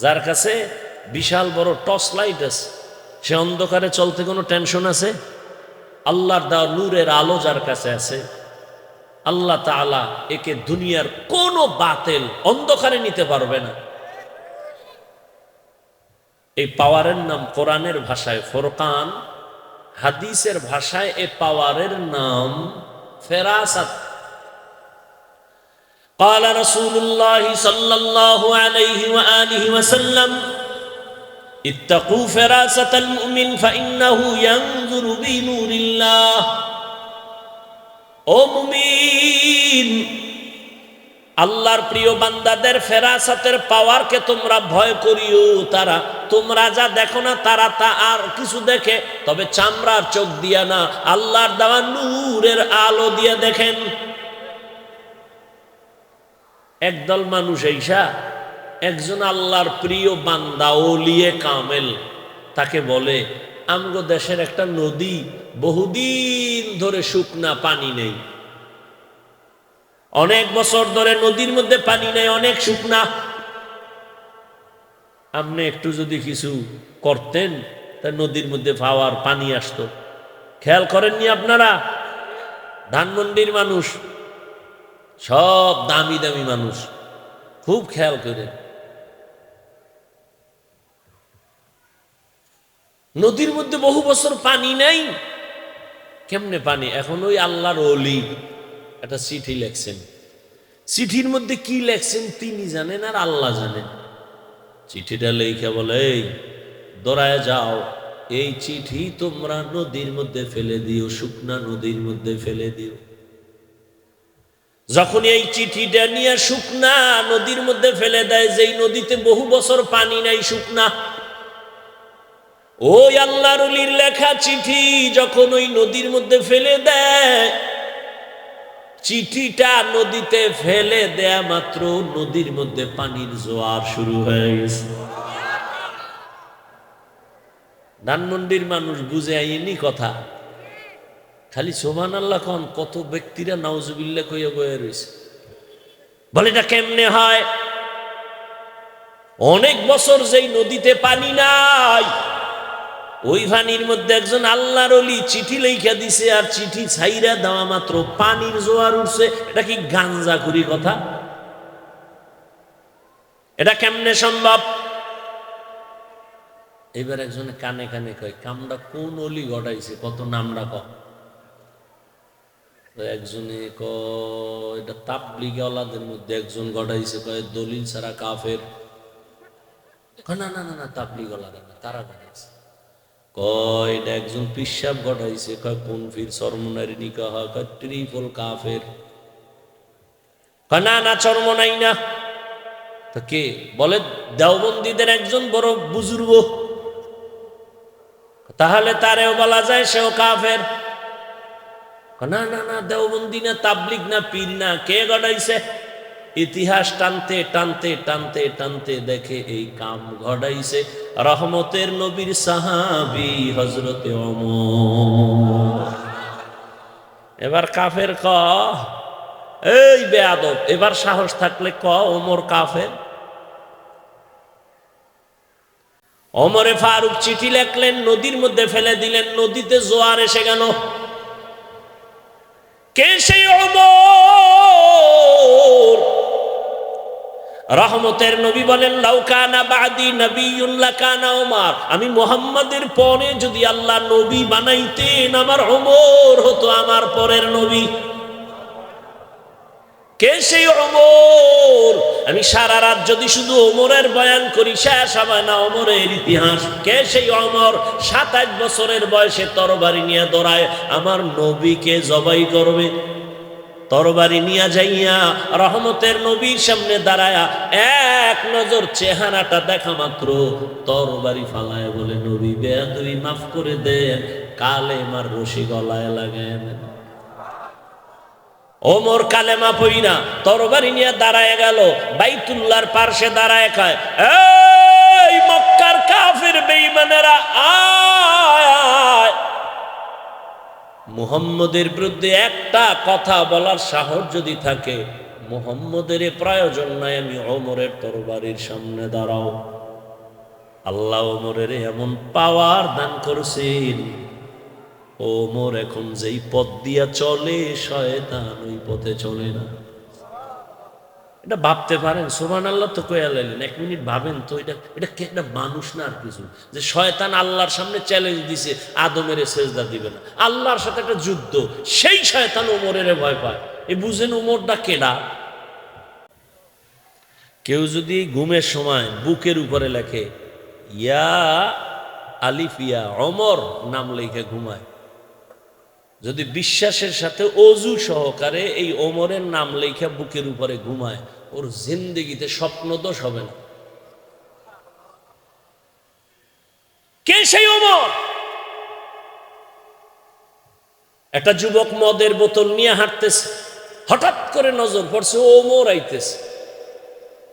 যার কাছে বিশাল বড় টর্চ লাইট আছে সে অন্ধকারে চলতে কোনো টেনশন আছে? আল্লাহর দেওয়া নূরের আলো যার কাছে আছে, আল্লাহ তাআলা একে দুনিয়ার কোনো বাতিল অন্ধকারে নিতে পারবে না। এই পাওয়ারের নাম কোরআনের ভাষায় ফুরকান, হাদিসের ভাষায় এই পাওয়ারের নাম ফেরাসাত। قال رسول الله صلى الله عليه وآله وسلم اتقوا فراسة المؤمن فإنه ينظر بنور الله। ও মুমিন, আল্লাহর প্রিয় বান্দাদের ফেরাসাতের পাওয়ারকে তোমরা ভয় করিও। তারা তোমরা যা দেখো না তারা তা আর কিছু দেখে, তবে চামড়ার চোখ দিয়া না, আল্লাহর দেওয়া নূরের আলো দিয়ে দেখেন। একদল মানুষ এইসা একজন আল্লাহর প্রিয় বান্দা ওলিয়ে কামেল, তাকে বলে আমগো দেশের একটা নদী বহুদিন ধরে শুকনা, পানি নেই, অনেক বছর ধরে নদীর মধ্যে পানি নেই, অনেক শুকনা। আপনি একটু যদি কিছু করতেন তা নদীর মধ্যে পাওয়ার পানি আসতো। খেয়াল করেননি আপনারা? ধানমন্ডির মানুষ সব দামি দামি মানুষ, খুব খেয়াল করেন। নদীর মধ্যে বহু বছর পানি নাই, কেমনে পানি? এখন ওই আল্লাহর ওলি একটা চিঠি লেখছেন, চিঠির মধ্যে কি লেখছেন তিনি জানেন আর আল্লাহ জানেন। চিঠিটা লেখা বলে এই দৌড়ায় যাও, এই চিঠি তোমরা নদীর মধ্যে ফেলে দিও, শুকনা নদীর মধ্যে ফেলে দিও। যখন এই চিঠিটা নিয়ে শুকনা নদীর মধ্যে ফেলে দেয়, যেই নদীতে বহু বছর পানি নাই, শুকনা, ওই আল্লাহর ওলির লেখা চিঠি যখন ওই নদীর মধ্যে ফেলে দেয়, চিঠিটা নদীতে ফেলে দেয়া মাত্র নদীর মধ্যে পানির জোয়ার শুরু হয়ে গেছে। ধানমন্ডির মানুষ বুঝে আইনি কথা, খালি সুবহানাল্লাহ কোন, কত ব্যক্তিরা নাউজুবিল্লাহ কইয়া বয়ে রয়েছে। বলে এটা কেমনে হয়? অনেক বছর যেই নদীতে পানি নাই, ওই পানির মধ্যে একজন আল্লাহর ওলি চিঠি লেখা দিছে, আর চিঠি ছাইরা দেওয়া মাত্র পানির জোয়ার উঠছে। এটা কি গাঞ্জাখুরি কথা? এটা কেমনে সম্ভব? এবার একজনে কানে কানে কয় কামটা কোন ওলি ঘটাইছে, কত নামটা ক। একজনে কয় এটা তাবলীগওয়ালাদের মধ্যে একজন ঘটাইছে, কয় দলিল ছাড়া কাফের। না না না না, তাবলীগওয়ালারা না, তারা ঘটাইছে। কয় এটা একজন পিশাব ঘটাইছে, কয় কোন ফির চরমনারি নিকাহ, কয় ট্রিপল কাফের। কয় না না, চরমনাই না। তো কে? বলে দেওবন্দীদের একজন বড় বুজুর্গ, তাহলে তারেও বলা যায় সেও কাফের। না না না, দেওবন্দি না, তাবলিগ না, পীর না, কে ঘটাইছে? ইতিহাস টানতে টানতে টানতে টানতে দেখে এই কাম ঘটাইছে রহমতের নবীর সাহাবী হযরতে ওমর। এবার কাফের ক, এই বেয়াদব, এবার সাহস থাকলে ক ওমর কাফের। ওমরে ফারুক চিঠি লেখলেন, নদীর মধ্যে ফেলে দিলেন, নদীতে জোয়ার এসে গেল। কে সেই ওমর? রহমতের নবী বলেন লাউ কানা বাদি নবিয়্যুন লাকানা ওমর, আমি মুহাম্মাদের পরে যদি আল্লাহ নবী বানাইতেন আমার ওমর হতো আমার পরের নবী। কে সেই ওমর? আমি সারা রাত যদি শুধু ওমরের বয়ান করি শেষ হবে না ওমরের ইতিহাস। কে সেই ওমর? 27 বছরের বয়সে তরবারি নিয়ে দৌড়ায় আমার নবীকে জবাই করবে। তরবারি নিয়ে যাইয়া রহমতের নবীর সামনে দাঁড়ায়া এক নজর চেহারাটা দেখা মাত্র তরবারি ফালায় বলে, নবী বেয়াদবি মাফ করে দেন, কালেমার রশি গলায় লাগায় দেন। ওমর কালেমা পইরা তরবারি নিয়ে দাঁড়ায় গেল, বাইতুল্লাহর পার্শ্বে দাঁড়ায় কয়, এই মক্কার কাফির বেঈমানেরা আয়, মুহাম্মদের বিরুদ্ধে একটা কথা বলার সাহস যদি থাকে, মুহাম্মদের প্রয়োজন নাই, আমি ওমরের তরবারির সামনে দাঁড়াও। আল্লাহ ওমরের এমন পাওয়ার দান করেছেন, ওমর এখন যেই পথ দিয়া চলে শয়তান ওই পথে চলে না। এটা ভাবতে পারেন, সুবহানাল্লাহ তো কইয়া লাইলেন, 1 মিনিট ভাবেন তো, এটা মানুষ না আর কিছু, যে শয়তান আল্লাহর সামনে চ্যালেঞ্জ দিছে আদমের সেজদা দিবে না, আল্লাহর সাথে একটা যুদ্ধ, সেই শয়তান ওমরের ভয় পায়। এই বুঝেন ওমরটা কেডা? কেউ যদি ঘুমের সময় বুকের উপরে লেখে ইয়া আলিফিয়া ওমর নাম লেখে ঘুমায়, যদি বিশ্বাসের সাথে অজু সহকারে এই ওমরের নাম লেখা বুকের উপরে ঘুমায়, ওর জিন্দেগিতে স্বপ্নদোষ হবে না। কে সেই ওমর? একটা যুবক মদের বোতল নিয়ে হাঁটতেছে, হঠাৎ করে নজর পড়ছে ওমর আইতেছে।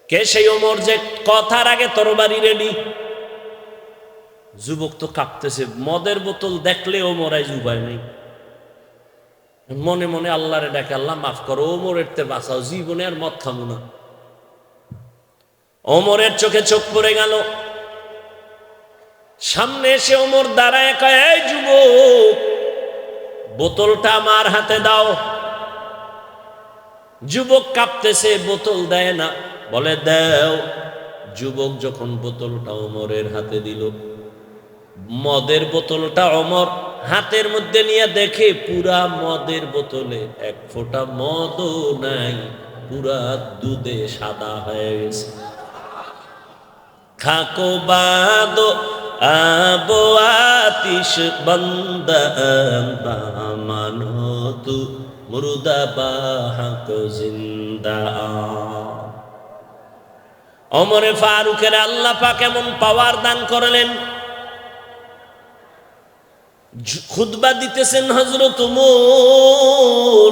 কে সেই ওমর যে কথার আগে তরবারি রেডি? যুবক তো কাঁপতেছে, মদের বোতল দেখলে ওমর আইজ উপায় নেই, মনে মনে আল্লাহরে ডাকে, আল্লাহ মাফ করো, ওমরের তে বাঁচাও, জীবনে আর মদ খাবো না। ওমরের চোখে চোখ পড়ে গেল, সামনে এসে ওমর দাঁড়ায় কয়, এই যুবক, বোতলটা আমার হাতে দাও। যুবক কাঁপতেছে, বোতল দেয় না, বলে দাও। যুবক যখন বোতলটা ওমরের হাতে দিল, মদের বোতলটা ওমর হাতের মধ্যে নিয়ে দেখে পুরা মদের বোতলে 1 ফোঁটা মদও নাই, পুরা দুধে সাদা হয়ে গেছে। খাকো বাদো আবো আতিশ বন্দা মানো তু মুর্দা বাহাক জিন্দা। ওমরে ফারুকের আল্লাহ পাক এমন পাওয়ার দান করলেন, খুতবা দিতেছেন হযরত ওমর,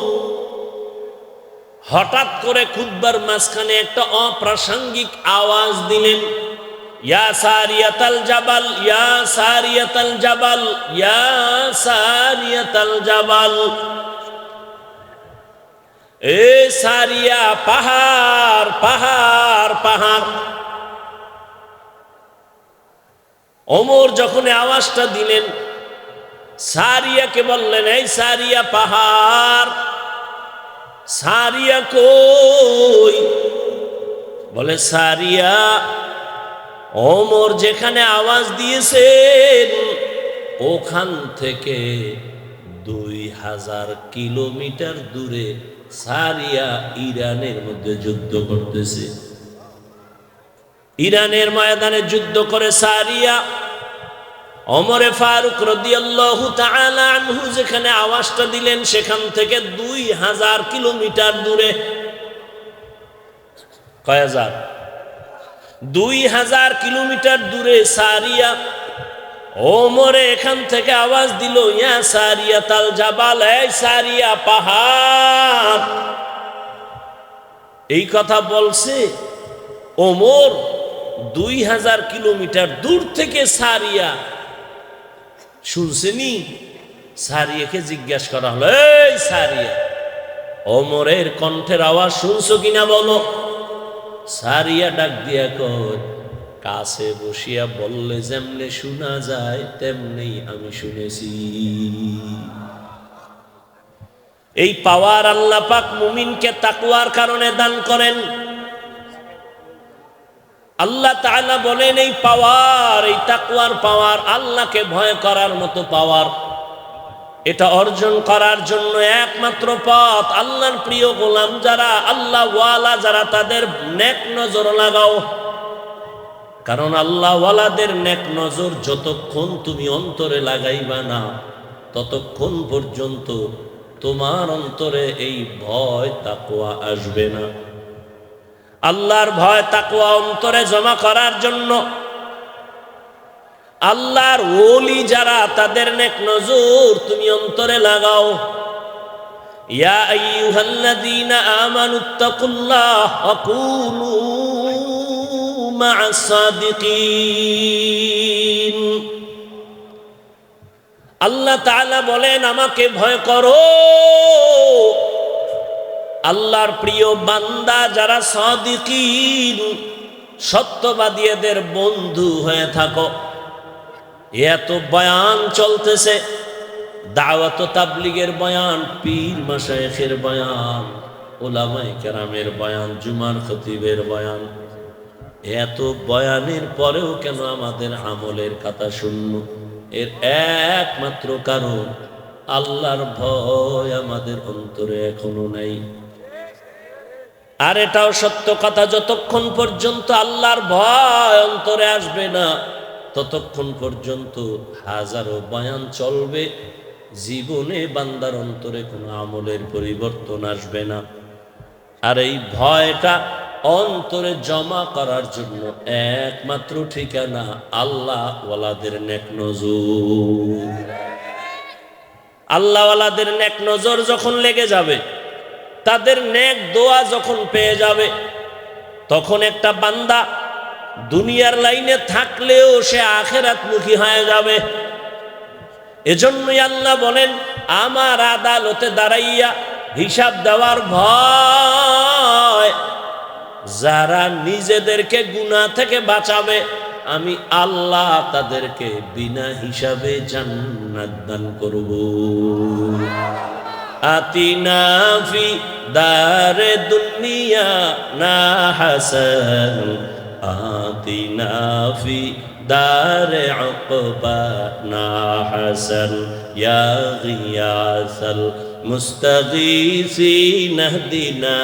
হঠাৎ করে খুতবার মাঝখানে একটা অপ্রাসঙ্গিক আওয়াজ দিলেন, ইয়া সারিয়াতাল জাবাল, ইয়া সারিয়াতাল জাবাল, ইয়া সারিয়াতাল জাবাল। এ সারিয়া, পাহাড় পাহাড় পাহাড়। ওমর যখন আওয়াজটা দিলেন, সারিয়াকে বললেন, এই সারিয়া পাহাড়। সারিয়া কই? বলে সারিয়া, ওমর যেখানে আওয়াজ দিয়েছেন ওখান থেকে 2000 কিলোমিটার দূরে সারিয়া ইরানের মধ্যে যুদ্ধ করতেছে। ইরানের ময়দানে যুদ্ধ করে সারিয়া। ওমরে ফারুক রাদিয়াল্লাহু তাআলা আনহু যেখানে আওয়াজটা দিলেন সেখান থেকে 2000 কিলোমিটার দূরে। কয় হাজার? 2000 কিলোমিটার দূরে সারিয়া। ওমরে এখান থেকে আওয়াজ দিল, ইয়া সারিয়া তাল জাবাল, এই সারিয়া পাহাড়। এই কথা বলছে ওমর 2000 কিলোমিটার দূর থেকে সারিয়া শুনছেনি। সারিয়াকে জিজ্ঞাসা করা হলো, এই সারিয়া, ওমরের কণ্ঠের আওয়াজ শুনছো কিনা বলো। সারিয়া ডাক দিয়া কয়, কাছে বসিয়া বললে যেমনে শোনা যায় তেমনি আমি শুনেছি। এই পাওয়ার আল্লাহ পাক মুমিনকে তাকওয়ার কারণে দান করেন। আল্লাহ তাআলা বলেন, এই পাওয়ার, এই তাকওয়ার পাওয়ার, আল্লাহকে ভয় করার মতো পাওয়ার। এটা অর্জন করার জন্য একমাত্র পথ, আল্লাহর প্রিয় গোলাম যারা, আল্লাহ ওয়ালা যারা, তাদের নেক নজর লাগাও। কারণ আল্লাহ ওয়ালাদের নেক নজর যতক্ষণ তুমি অন্তরে লাগাইবা না, ততক্ষণ পর্যন্ত তোমার অন্তরে এই ভয় তাকওয়া আসবে না। আল্লাহর ভয় তাকওয়া অন্তরে জমা করার জন্য আল্লাহর ওলি যারা, তাদের নেক নজর তুমি অন্তরে লাগাও। ইয়া আইয়ুহাল্লাযীনা আমানুত্তাকুল্লাহ ওয়া কুনু মা'আস সাদিকিন। আল্লাহ তাআলা বলেন, আমাকে ভয় করো। আল্লাহর প্রিয় বান্দা যারা সাদিকিন, সত্যবাদীদের বন্ধু হয়ে থাকো। এত বয়ান চলতেছে, দাওয়াত তাবলীগের বয়ান, পীর মাশায়েখের বয়ান, উলামায়ে কেরামের বয়ান, জুমার খতিবের বয়ান। এত বয়ানের পরেও কেন আমাদের আমলের কথা শূন্য? এর একমাত্র কারণ আল্লাহর ভয় আমাদের অন্তরে এখনো নাই। আর এটাও সত্য কথা, যতক্ষণ পর্যন্ত আল্লাহর ভয় অন্তরে আসবে না, ততক্ষণ পর্যন্ত হাজারো বয়ান চলবে, জীবনে বান্দার অন্তরে কোনো আমলের পরিবর্তন আসবে না। আর এই ভয়টা অন্তরে জমা করার জন্য একমাত্র ঠিকানা আল্লাহ ওয়ালাদের নেক নজর। আল্লাহ ওয়ালাদের নেক নজর যখন লেগে যাবে, তাদের নেক দোয়া যখন পেয়ে যাবে, তখন একটা বান্দা দুনিয়ার লাইনে থাকলেও সে আখিরাতমুখী হয়ে যাবে। এজন্যই আল্লাহ বলেন, আমার আদালতে দাঁড়াইয়া হিসাব দেওয়ার ভয় যারা নিজেদেরকে গুনাহ থেকে বাঁচাবে, আমি আল্লাহ তাদেরকে বিনা হিসাবে জান্নাত দান করব। আতিনা ফি দারে দুনিয়া না হাসান, আতিনা ফি দারে উকবা না হাসান, ইয়া গিয়াসাল মুস্তাগীসিন ইহদিনা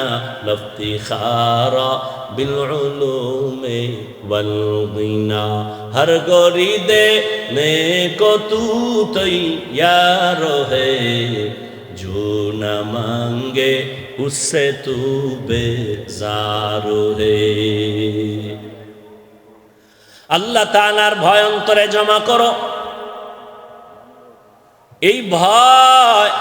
লিফতিখারা বিল উলুমি ওয়াল গিনা। হর গরি দেনে কো তু তৈয়ার হে, जो न मांगे उससे तू बेजार है। আল্লাহ তাআলার ভয় অন্তরে জমা করো। এই ভয়,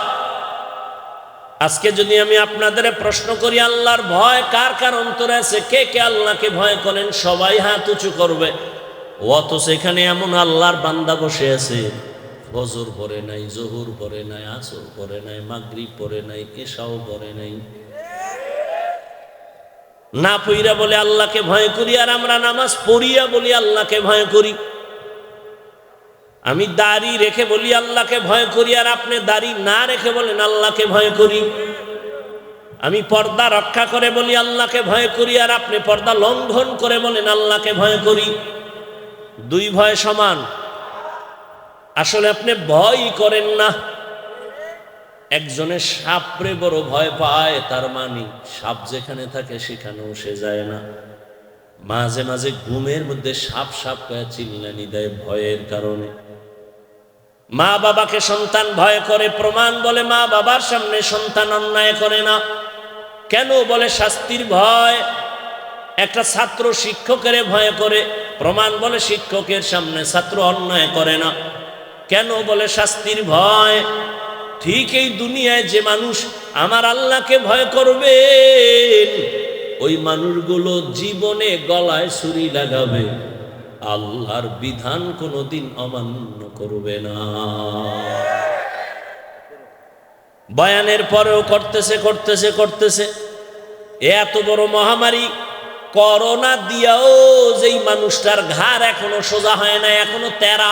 আজকে যদি আমি আপনাদের প্রশ্ন করি, আল্লাহর ভয় কার কার অন্তরে আছে, কে কে আল্লাহকে ভয় করেন? সবাই হাত উঁচু করবে। অথচ সেখানে এমন আল্লাহর বান্দা বসে আছে, ফজর পড়ে নাই, জোহর পড়ে নাই, আসর পড়ে নাই, মাগরিব পড়ে নাই, এশাও পড়ে নাই, না পইরা বলে আল্লাহকে ভয় করি। আর আমরা নামাজ পড়িয়া বলি আল্লাহকে ভয় করি। আমি দাড়ি রেখে বলি আল্লাহকে ভয় করি, আর আপনি দাড়ি না রেখে বলেন আল্লাহকে ভয় করি। আমি পর্দা রক্ষা করে বলি আল্লাহকে ভয় করি, আর আপনি পর্দা লঙ্ঘন করে বলেন আল্লাহকে ভয় করি। দুই ভয় সমান? আসলে আপনি ভয়ই করেন না। একজনের সাপরে বড় ভয় পায়, তার মানে সাপ যেখানে থাকে সেখানেও সে যায় না। মাঝে মাঝে ঘুমের মধ্যে সাপ সাপ করে চিল্লানি দেয় ভয়ের কারণে। মা বাবাকে সন্তান ভয় করে, প্রমাণ বলে মা বাবার সামনে সন্তান অন্যায় করে না। কেন? বলে শাস্তির ভয়। একটা ছাত্র শিক্ষকের ভয় করে, প্রমাণ বলে শিক্ষকের সামনে ছাত্র অন্যায় করে না। কেন? বলে শাস্তির ভয়। ঠিক এই দুনিয়ায় যে মানুষ আমার আল্লাহকে ভয় করবেন, ওই মানুষগুলো জীবনে গলায় ছুরি লাগাবে, আল্লাহর বিধান কোনোদিন অমান্য করবে না। বয়ানের পরেও করতেছে। এত বড় মহামারী করোনা দিয়াও যেই মানুষটার ঘাড় এখনো সোজা হয় না, এখনো তেরা।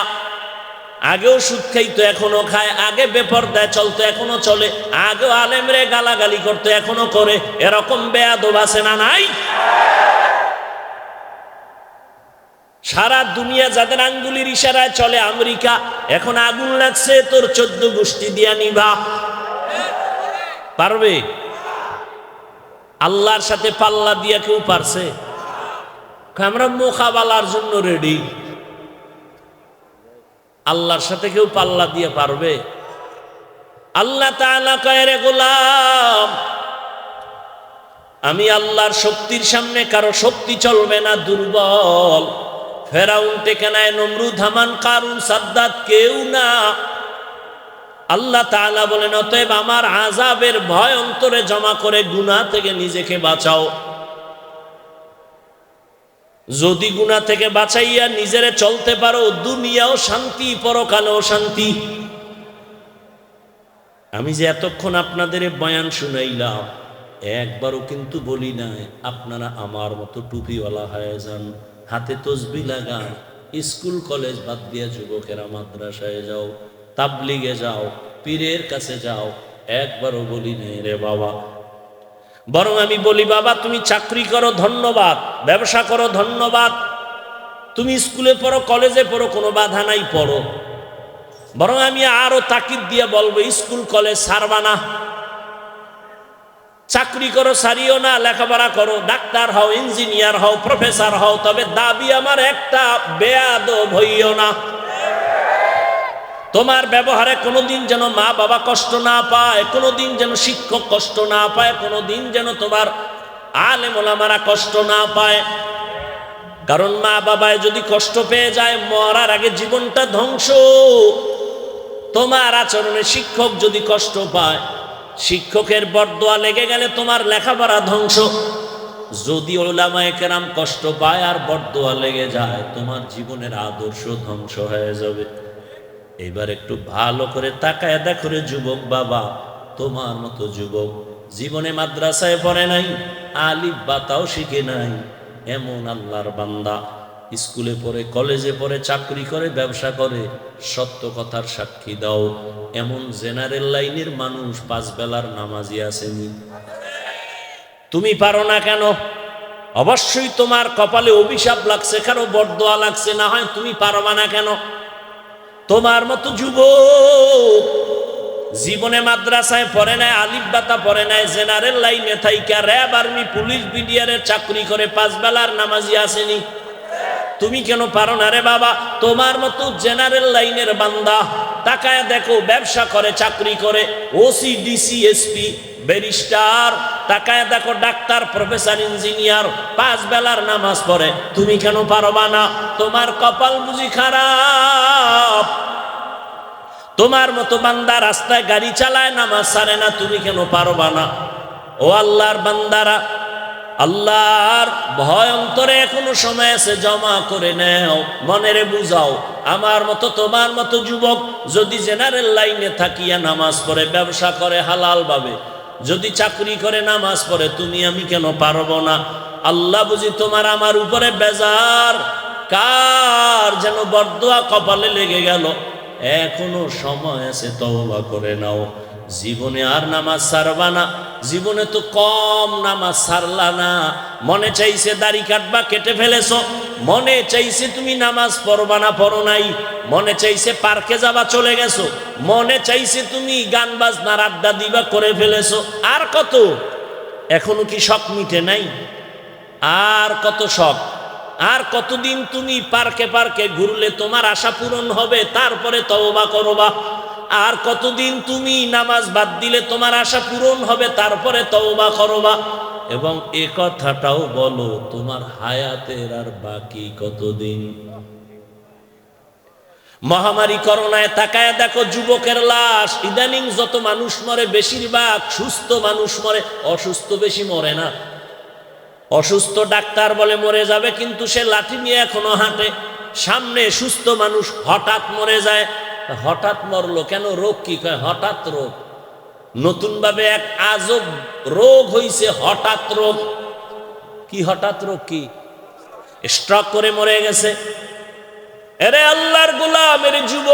আগেও সুদ খাইতো, এখনো খায়। আগে বেপরদায় চলতো, এখনো চলে। আগেও আলেমরে গালাগালি করতো, এখনো করে। এরকম বেয়াদব আছে না নাই? সারা দুনিয়া যাদের আঙ্গুলির ইশারায় চলে আমেরিকা, এখন আগুন লাগছে তোর 14 গোষ্ঠী দিয়া নিভা, পারবে? আল্লাহর সাথে পাল্লা দিয়া কেউ পারছে? আমরা মোকাবেলার জন্য রেডি। আল্লাহর সাথে কেউ পাল্লা দিয়ে পারবে? আল্লাহ তাআলা কয়, রে গোলাম, আমি আল্লাহর শক্তির সামনে কারো শক্তি চলবে না, দুর্বল। ফেরাউন থেকে নাই, নমরুদ, হামান, কারুন, সাদ্দাত কেউ না। আল্লাহ তাআলা বলেন, অতএব আমার আযাবের ভয় অন্তরে জমা করে গুনাহ থেকে নিজেকে বাঁচাও। যদি গুনাহ থেকে বাঁচাইয়া নিজেরে চলতে পারো, দুনিয়াও শান্তি, পরকালেও শান্তি। আমি যে এতক্ষণ আপনাদের বয়ান শুনাইলাম, একবারও কিন্তু বলি নাই আপনারা আমার মতো টুপিওয়ালা হয়ে যান, হাতে তসবিহ লাগান, স্কুল কলেজ বাদ দিয়ে যুবকেরা মাদ্রাসায় যাও, তাবলিগে যাও, পীরের কাছে যাও। একবারও বলি নাই রে বাবা। বরং আমি বলি, বাবা তুমি চাকরি করো ধন্যবাদ, ব্যবসা করো ধন্যবাদ, তুমি স্কুলে পড়ো, কলেজে পড়ো, কোনো বাধা নাই, পড়ো। বরং আমি আরো তাকিদ দিয়ে বলবো, স্কুল কলেজ ছাড়বা না, চাকরি করো সারিও না, লেখাপড়া করো, ডাক্তার হও, ইঞ্জিনিয়ার হও, প্রফেসর হও, তবে দাবি আমার একটা, বেয়াদব হইও না। তোমার ব্যবহারে কোনোদিন যেন মা বাবা কষ্ট না পায়, কোনোদিন যেন শিক্ষক কষ্ট না পায়, কোনোদিন যেন তোমার আলেম ওলামারা কষ্ট না পায়। কারণ মা বাবায় যদি কষ্ট পেয়ে যায়, মরার আগে জীবনটা ধ্বংস। তোমার আচরণে শিক্ষক যদি কষ্ট পায়, শিক্ষকের বরদোয়া লেগে গেলে তোমার লেখাপড়া ধ্বংস। যদি উলামায়ে কেরাম কষ্ট পায় আর বরদোয়া লেগে যায়, তোমার জীবনের আদর্শ ধ্বংস হয়ে যাবে। এবার একটু ভালো করে তাকায় দেখো রে যুবক বাবা, তোমার মতো যুবক জীবনে মাদ্রাসায় পড়ে নাই, আলিফ বাতাও শিখে নাই, এমন আল্লাহর বান্দা স্কুলে পড়ে, কলেজে পড়ে, চাকরি করে, ব্যবসা করে, সত্য কথার সাক্ষী দাও, এমন জেনারেল লাইনের মানুষ 5 বেলার নামাজি আসেনি। তুমি পারো না কেন? অবশ্যই তোমার কপালে অভিশাপ লাগছে, কারো বরদোয়া লাগছে, না হয় তুমি পারবা না কেন? তোমার মতো যুবক জীবনে মাদ্রাসায় পড়ে নাই, আলিফ বাতা পড়ে নাই, জেনারেল লাইনে থাইকা র্যাব, আর্মি, পুলিশ, বিডিআরের চাকরি করে 5 বেলার নামাজি আসেনি। তুমি কেন পারো না রে বাবা? তোমার মতো জেনারেল লাইনের বান্দা তাকায় দেখো, ব্যবসা করে, চাকরি করে, ওসি, ডিসি, এসপি, ব্যারিস্টার, তাকায় দেখো ডাক্তার, প্রফেসর, ইঞ্জিনিয়ার, 5 বেলার নামাজ পড়ে। তুমি কেন পারবা না? তোমার কপাল বুঝি খারাপ? তোমার মতো বান্দা রাস্তায় গাড়ি চালায়, নামাজ ছাড়ে না, তুমি কেন পারবা না? ও আল্লাহর বান্দারা, আল্লাহর ভয় অন্তরে এখনো সময় আছে, জমা করে নেও, মনেরে বুঝাও। আমার মতো, তোমার মতো যুবক যদি জেনারেল লাইনে থাকিয়া নামাজ পড়ে, ব্যবসা করে হালাল ভাবে, যদি চাকরি করে, নামাজ পড়ে, তুমি আমি কেন পারবো না? আল্লাহ বুঝি তোমার আমার উপরে বেজার? কার যেন বরদোয়া কপালে লেগে গেল, এখনো সময় আছে, তওবা করে নাও। জীবনে আর নামাজ ছাড়বা না। জীবনে তো কম নামাজ ছাড়লা না। মনে চাইছে দাড়ি কাটবা, কেটে ফেলেছো। মনে চাইছে তুমি নামাজ পড়বা না, পড়ো নাই। মনে চাইছে পার্কে যাবা, চলে গেছো। মনে চাইছে তুমি গান বাজনার আড্ডা দিবা, করে ফেলেছো। আর কত? এখনো কি শখ মিটে নাই? আর কত শখ? আর কতদিন তুমি পার্কে পার্কে ঘুরলে তোমার আশা পূরণ হবে, তারপরে তওবা করবা? আর কতদিন তুমি নামাজ বাদ দিলে তোমার আশা পূরণ হবে, তারপরে তওবা করবা? এবং এ কথাটাও বলো, তোমার হায়াতের আর বাকি কতদিন? মহামারী করোনায় তাকায় দেখো যুবকের লাশ। ইদানিং যত মানুষ মরে, বেশিরভাগ সুস্থ মানুষ মরে, অসুস্থ বেশি মরে না। অসুস্থ ডাক্তার বলে মরে যাবে, কিন্তু সে লাঠি নিয়ে এখনো হাঁটে। সামনে সুস্থ মানুষ হঠাৎ মরে যায়। হঠাৎ মরলো কেন? রোগ কি কয়? হঠাৎ রোগ। নতুন ভাবে এক আজব রোগ হইছে, হঠাৎ রোগ। কি হঠাৎ রোগ? কি স্ট্রোক করে মরে গেছে? এরে আল্লাহর গোলামের যুবক,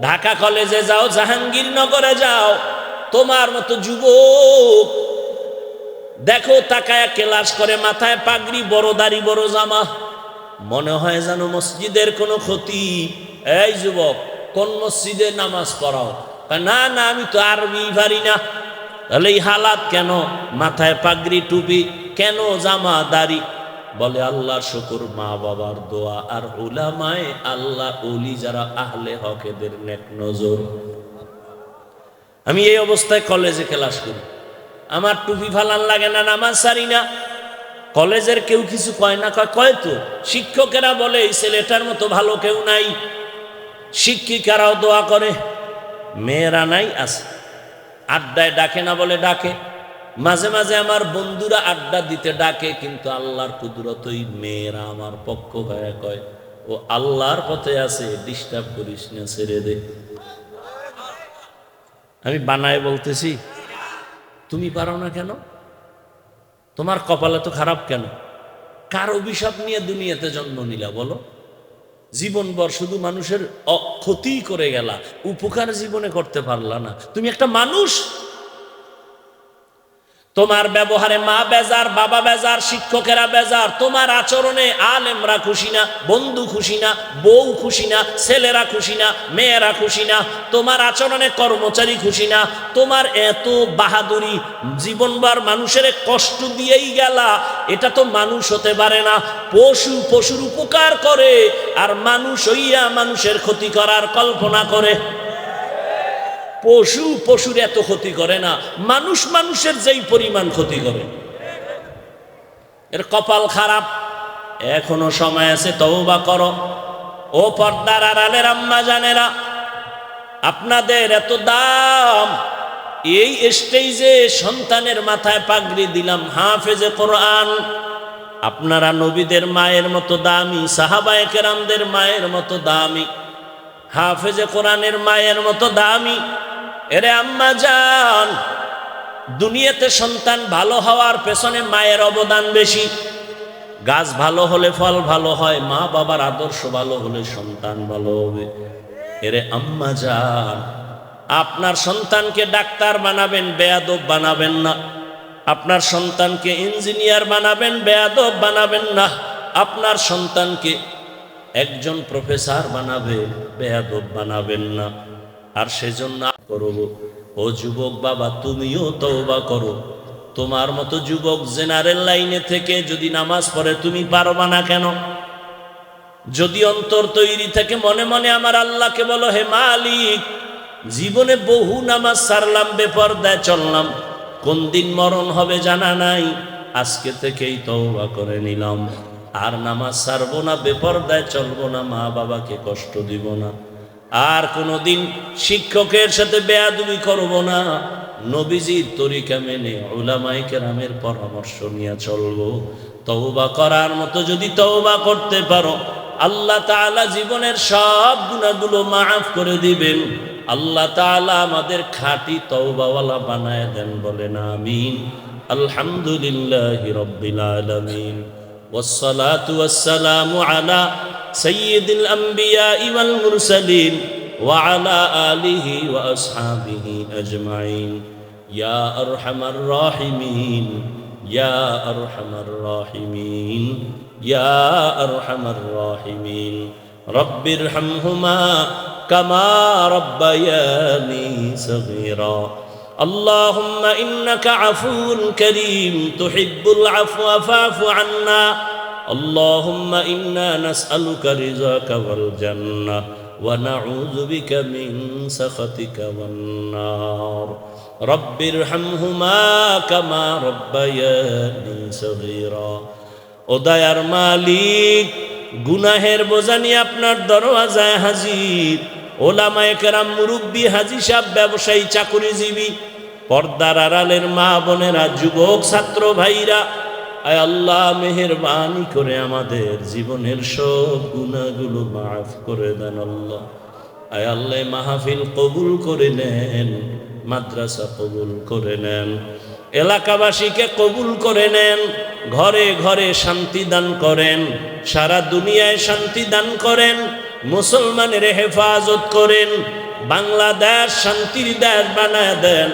ঢাকা কলেজে যাও, জাহাঙ্গীরনগরে যাও, তোমার মতো যুবক দেখো তাকায়া ক্লাস করে, মাথায় পাগড়ি, বড় দাড়ি, বড় জামা, মনে হয় যেন মসজিদের কোনো ক্ষতি। এই যুবক, কোন মসজিদে নামাজ পড়াও? না না, আমি তো আরবি পারি না। তাহলে এই হালাত কেন? মাথায় পাগড়ি, টুপি কেন, জামা, দাড়ি? বলে আল্লাহর শুকর, মা বাবার দোয়া, আর উলামায়ে আল্লাহ, ওলি যারা আহলে হক, এদের নেক নজর। আমি এই অবস্থায় কলেজে ক্লাস করি, আমার টুপি ফালান লাগে না, নামাজ সারি না। কলেজের কেউ কিছু কয় না? কয় তো। শিক্ষকেরা বলে এই ছেলেটার মতো ভালো কেউ নাই, শিক্ষিকারাও দোয়া করে। মেয়েরা নাই, আছে। আড্ডায় ডাকে না? বলে ডাকে। মাঝে মাঝে আমার বন্ধুরা আড্ডা দিতে ডাকে, কিন্তু আল্লাহর কুদরতই মেয়েরা আমার পক্ষ হয়ে কয়, ও আল্লাহর পথে আছে, ডিস্টার্ব করিস না, ছেড়ে দে। আমি বানায় বলতেছি, তুমি পারো না কেন? তোমার কপালে তো খারাপ কেন? কার অভিশাপ নিয়ে দুনিয়াতে জন্ম নিলা বলো? জীবনভর শুধু মানুষের ক্ষতি করে গেলা, উপকার জীবনে করতে পারলা না। তুমি একটা মানুষ, তোমার ব্যবহারে মা বেজার, বাবা বেজার, শিক্ষকেরা বেজার, তোমার আচরণে আলেমরা খুশি না, বন্ধু খুশি না, বউ খুশি না, ছেলেরা খুশি না, মেয়েরা খুশি না, তোমার আচরণে কর্মচারী খুশি না। তোমার এত বাহাদুরি, জীবনভর মানুষের কষ্ট দিয়েই গেলা, এটা তো মানুষ হতে পারে না। পশুর উপকার করে, আর মানুষ হইয়া মানুষের ক্ষতি করার কল্পনা করে। পশুর এত ক্ষতি করে না, মানুষের যেই পরিমাণ ক্ষতি করে। এর কপাল খারাপ। এখনো সময় আছে, তওবা করো। ও পর্দার আড়ালের আম্মা জানেরা, আপনাদের এত দাম। এই স্টেজে সন্তানের মাথায় পাগড়ি দিলাম, হাফেজে কোরআন। আপনারা নবীদের মায়ের মতো দামি, সাহাবায়ে কেরামদের মায়ের মতো দামি, হাফেজে কোরআনের মায়ের মতো দামি। এরে আম্মা জান, দুনিয়াতে সন্তান ভালো হওয়ার পেছনে মায়ের অবদান বেশি। গাছ ভালো হলে ফল ভালো হয়, মা বাবার আদর্শ ভালো হলে সন্তান ভালো হবে। এরে আম্মা জান, আপনার সন্তানকে ডাক্তার বানাবেন, বেয়াদব বানাবেন না। আপনার সন্তানকে ইঞ্জিনিয়ার বানাবেন, বেয়াদব বানাবেন না। আপনার সন্তানকে একজন প্রফেসর বানাবেন, বেয়াদব বানাবেন না। আর সেজন্য করব, ও যুবক বাবা, তুমিও তওবা করো। তোমার মতো যুবক জেনারেল লাইনে থেকে যদি নামাজ পড়ে, তুমি পারবা না কেন? যদি অন্তর তৈরি থেকে মনে মনে আমার আল্লাহকে বলো, হে মালিক, জীবনে বহু নামাজ সারলাম, বেপরদায় চললাম, কোন দিন মরণ হবে জানা নাই, আজকে থেকেই তওবা করে নিলাম, আর নামাজ সারবো না, বেপরদায় চলবো না, মা বাবাকে কষ্ট দিব না, আর কোনোদিন শিক্ষকের সাথে বেয়াদবি করব না, নবীজির তরিকা মেনে উলামায়ে কেরামের পরামর্শ নিয়ে চলবো। তওবা করার মতো যদি তওবা করতে পারো, আল্লাহ তাআলা জীবনের সব গুনাহগুলো মাফ করে দিবেন। আল্লাহ তাআলা আমাদের খাঁটি তওবাওয়ালা বানায় দেন, বলেন আমিন। আলহামদুলিল্লাহি রাব্বিল আলামিন, ওয়াসসালাতু ওয়াসসালামু আলা সাইয়্যিদিল আমবিয়া ওয়াল মুরসালিন ওয়া আলা আলিহি ওয়া আসহাবিহি আজমাইন। ইয়া আরহামার রাহিমিন, ইয়া আরহামার রাহিমিন, ইয়া আরহামার রাহিমিন। রব্বিরহামহুমা কামা রব্বায়ানি সগীরা। আল্লাহুম্মা ইন্নাকা আফুউন কারীম তুহিব্বুল আফওয়া ফা'ফু আন্না। আল্লাহুম্মা ইন্না নাসআলুকা রিযাকা ওয়াল জান্নাহ ওয়া নাউযু বিকা মিন সাখাতিকা ওয়ান নার। রব্বিরহামহুমা কামা রব্বায়ানি সগীরা। ও দয়ার মালিক, গুনাহের বোঝা নিয়ে আপনার দরওয়াজায় হাজির। ওলামায়ে কেরাম, মুরব্বী, হাজী সাহেব, ব্যবসায়ী, চাকুরিজীবী, পর্দার আড়ালের মা বোনেরা, যুবক ছাত্র ভাইরা, আয় আল্লাহ মেহেরবানি করে আমাদের জীবনের সব গুনাহগুলো মাফ করে দেন আল্লাহ। আয় আল্লাহ মাহফিল কবুল করে নেন, মাদ্রাসা কবুল করে নেন, এলাকাবাসীকে কবুল করে নেন, ঘরে ঘরে শান্তি দান করেন, সারা দুনিয়ায় শান্তি দান করেন, মুসলমানের হেফাজত করেন, বাংলাদেশ শান্তির দেশ বানায় দেন।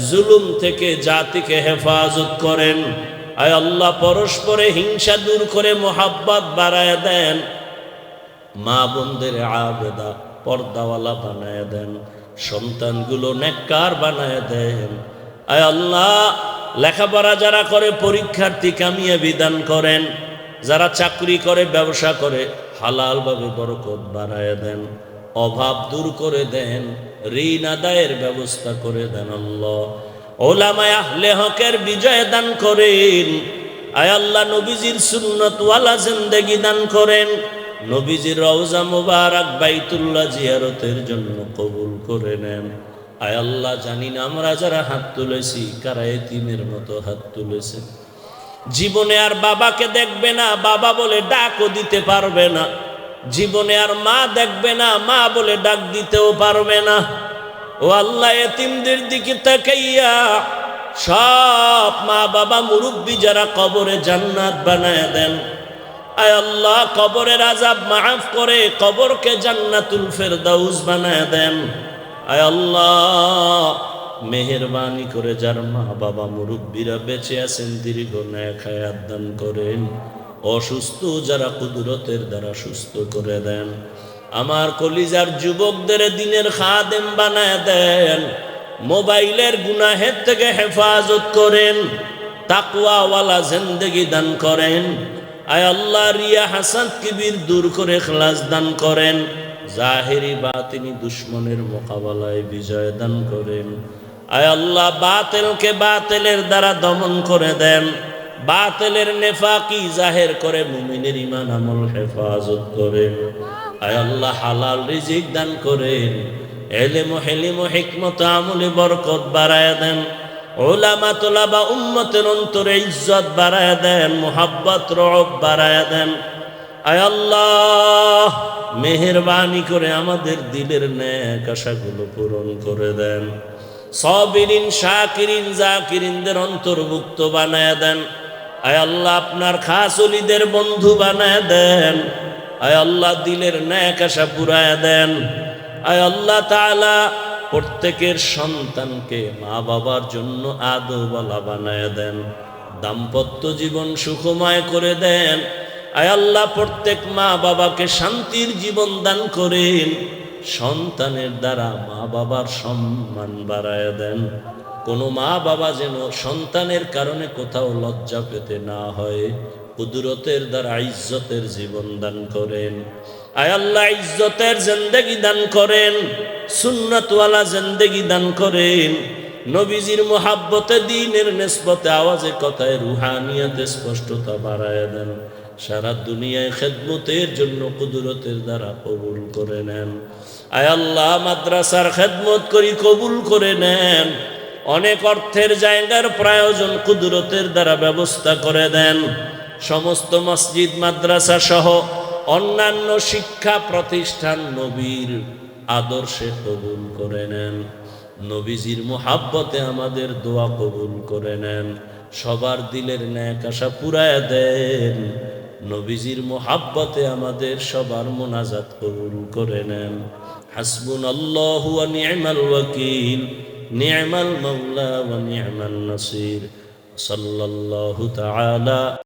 জুলুম থেকে জাতিকে হেফাজত করেন। আয় আল্লাহ পরস্পরে হিংসা দূর করে মোহাব্বত বাড়ায় দেন। মা বোনদের আবেদা পর্দাওয়ালা বানায় দেন, সন্তানগুলো নেককার বানায় দেন। আয় আল্লাহ লেখাপড়া যারা করে পরীক্ষার্থী কামিয়াবি দান করেন, যারা চাকরি করে ব্যবসা করে হালালভাবে বরকত বাড়ায় দেন, অভাব দূর করে দেন, ঋণ আদায়ের ব্যবস্থা করে দেন। আল্লাহ ওলামায়ে আহলে হকের বিজয় দান করেন। আয় আল্লাহ নবীজির সুন্নতওয়ালা জিন্দেগি দান করেন। নবীজির রওজা মুবারক বাইতুল্লাহ জিয়ারতের জন্য কবুল করে নেন। আয় আল্লাহ জানি না আমরা যারা হাত তুলেছি কারা এতিমের মতো হাত তুলেছে। জীবনে আর বাবাকে দেখবে না, বাবা বলে ডাকও দিতে পারবে না। জীবনে আর মা দেখবে না, মা বলে ডাক দিতেও পারবে না। ও আল্লাহ এতিমদের দিকে তাকাইয়া সব মা বাবা মুরব্বী যারা কবরে জান্নাত বানায় দেন। আয় আল্লাহ কবরের আযাব মাফ করে কবরকে জান্নাতুল ফেরদাউস বানায় দেন। আয় আল্লাহ মেহেরবানি করে যার মা বাবা মুরব্বীরা বেঁচে আছেন দীর্ঘ নেক হায়াত দান করেন। অসুস্থ যারা কুদরতের দ্বারা সুস্থ করে দেন। আমার কলিজার যুবকদের দিনের খাদেম বানায় দেন। মোবাইলের গুনাহের থেকে হেফাজত করেন, তাকওয়াওয়ালা জিন্দেগি দান করেন। আয় আল্লাহ রিয়া হাসাদ কিবির দূর করে ইখলাস দান করেন। জাহেরি বাতিনি দুশ্মনের মোকাবেলায় বিজয় দান করেন। আয় আল্লাহ বাতিলকে বাতিলের দ্বারা দমন করে দেন। বাতিলের নেফাকি জাহের করে মুমিনের ঈমান আমল হেফাজত করেন। আয় আল্লাহ হালাল রিজিক দান করেন। ইলম ও হিলম ও হিকমত আমলে বরকত বাড়ায় দেন। উলামা তুলাবা উম্মতের অন্তরে ইজ্জত বাড়ায় দেন, মুহাব্বত রব বাড়ায় দেন। আয় আল্লাহ মেহেরবানি করে আমাদের দিলের নেক আশাগুলো পূরণ করে দেন। সাবিরিন শাকিরিন জাকিরিনদের অন্তর্ভুক্ত বানায় দেন। আয় আল্লাহ আপনার খাস ওলিদের বন্ধু বানায় দেন। আয় আল্লাহ দিলের নেক আশা পুরায় দেন। আয় আল্লাহ তাআলা প্রত্যেকের সন্তানকে মা বাবার জন্য আদবওয়ালা বানায় দেন। দাম্পত্য জীবন সুখময় করে দেন। আয় আল্লাহ প্রত্যেক মা বাবাকে শান্তির জীবন দান করেন। সন্তানের দ্বারা মা বাবার সম্মান বাড়ায় দেন। কোনো মা বাবা যেন সন্তানের কারণে কোথাও লজ্জা পেতে না হয়। কুদরতের দ্বারা ইজ্জতের জীবন দান করেন। আয় আল্লাহ ইজ্জতের জিন্দেগি দান করেন, সুন্নতওয়ালা জিন্দেগি দান করেন। নবীজির মুহাব্বতে দ্বীনের নিসবতে আওয়াজে কথায় রুহানিয়াতে স্পষ্টতা বাড়ায় দেন। সারা দুনিয়ায় খেদমতের জন্য কুদরতের দ্বারা কবুল করে নেন। আয় আল্লাহ মাদ্রাসার খেদমত করি কবুল করে নেন। অনেক অর্থের জায়গার প্রয়োজন কুদরতের দ্বারা ব্যবস্থা করে দেন। সমস্ত মসজিদ মাদ্রাসা সহ অন্যান্য শিক্ষা প্রতিষ্ঠান নবীর আদর্শে কবুল করে নেন। নবীজির মুহাব্বতে আমাদের দোয়া কবুল করে নেন। সবার দিলের নেক আশা পুরায় দেন। নবীজির মুহাব্বতে আমাদের সবার মোনাজাত কবুল করে নেন। হাসবুনাল্লাহু ওয়া নি'মাল ওয়াকিল, নি'মাল মাওলা ওয়া নি'মান নাসির। সাল্লাল্লাহু তাআলা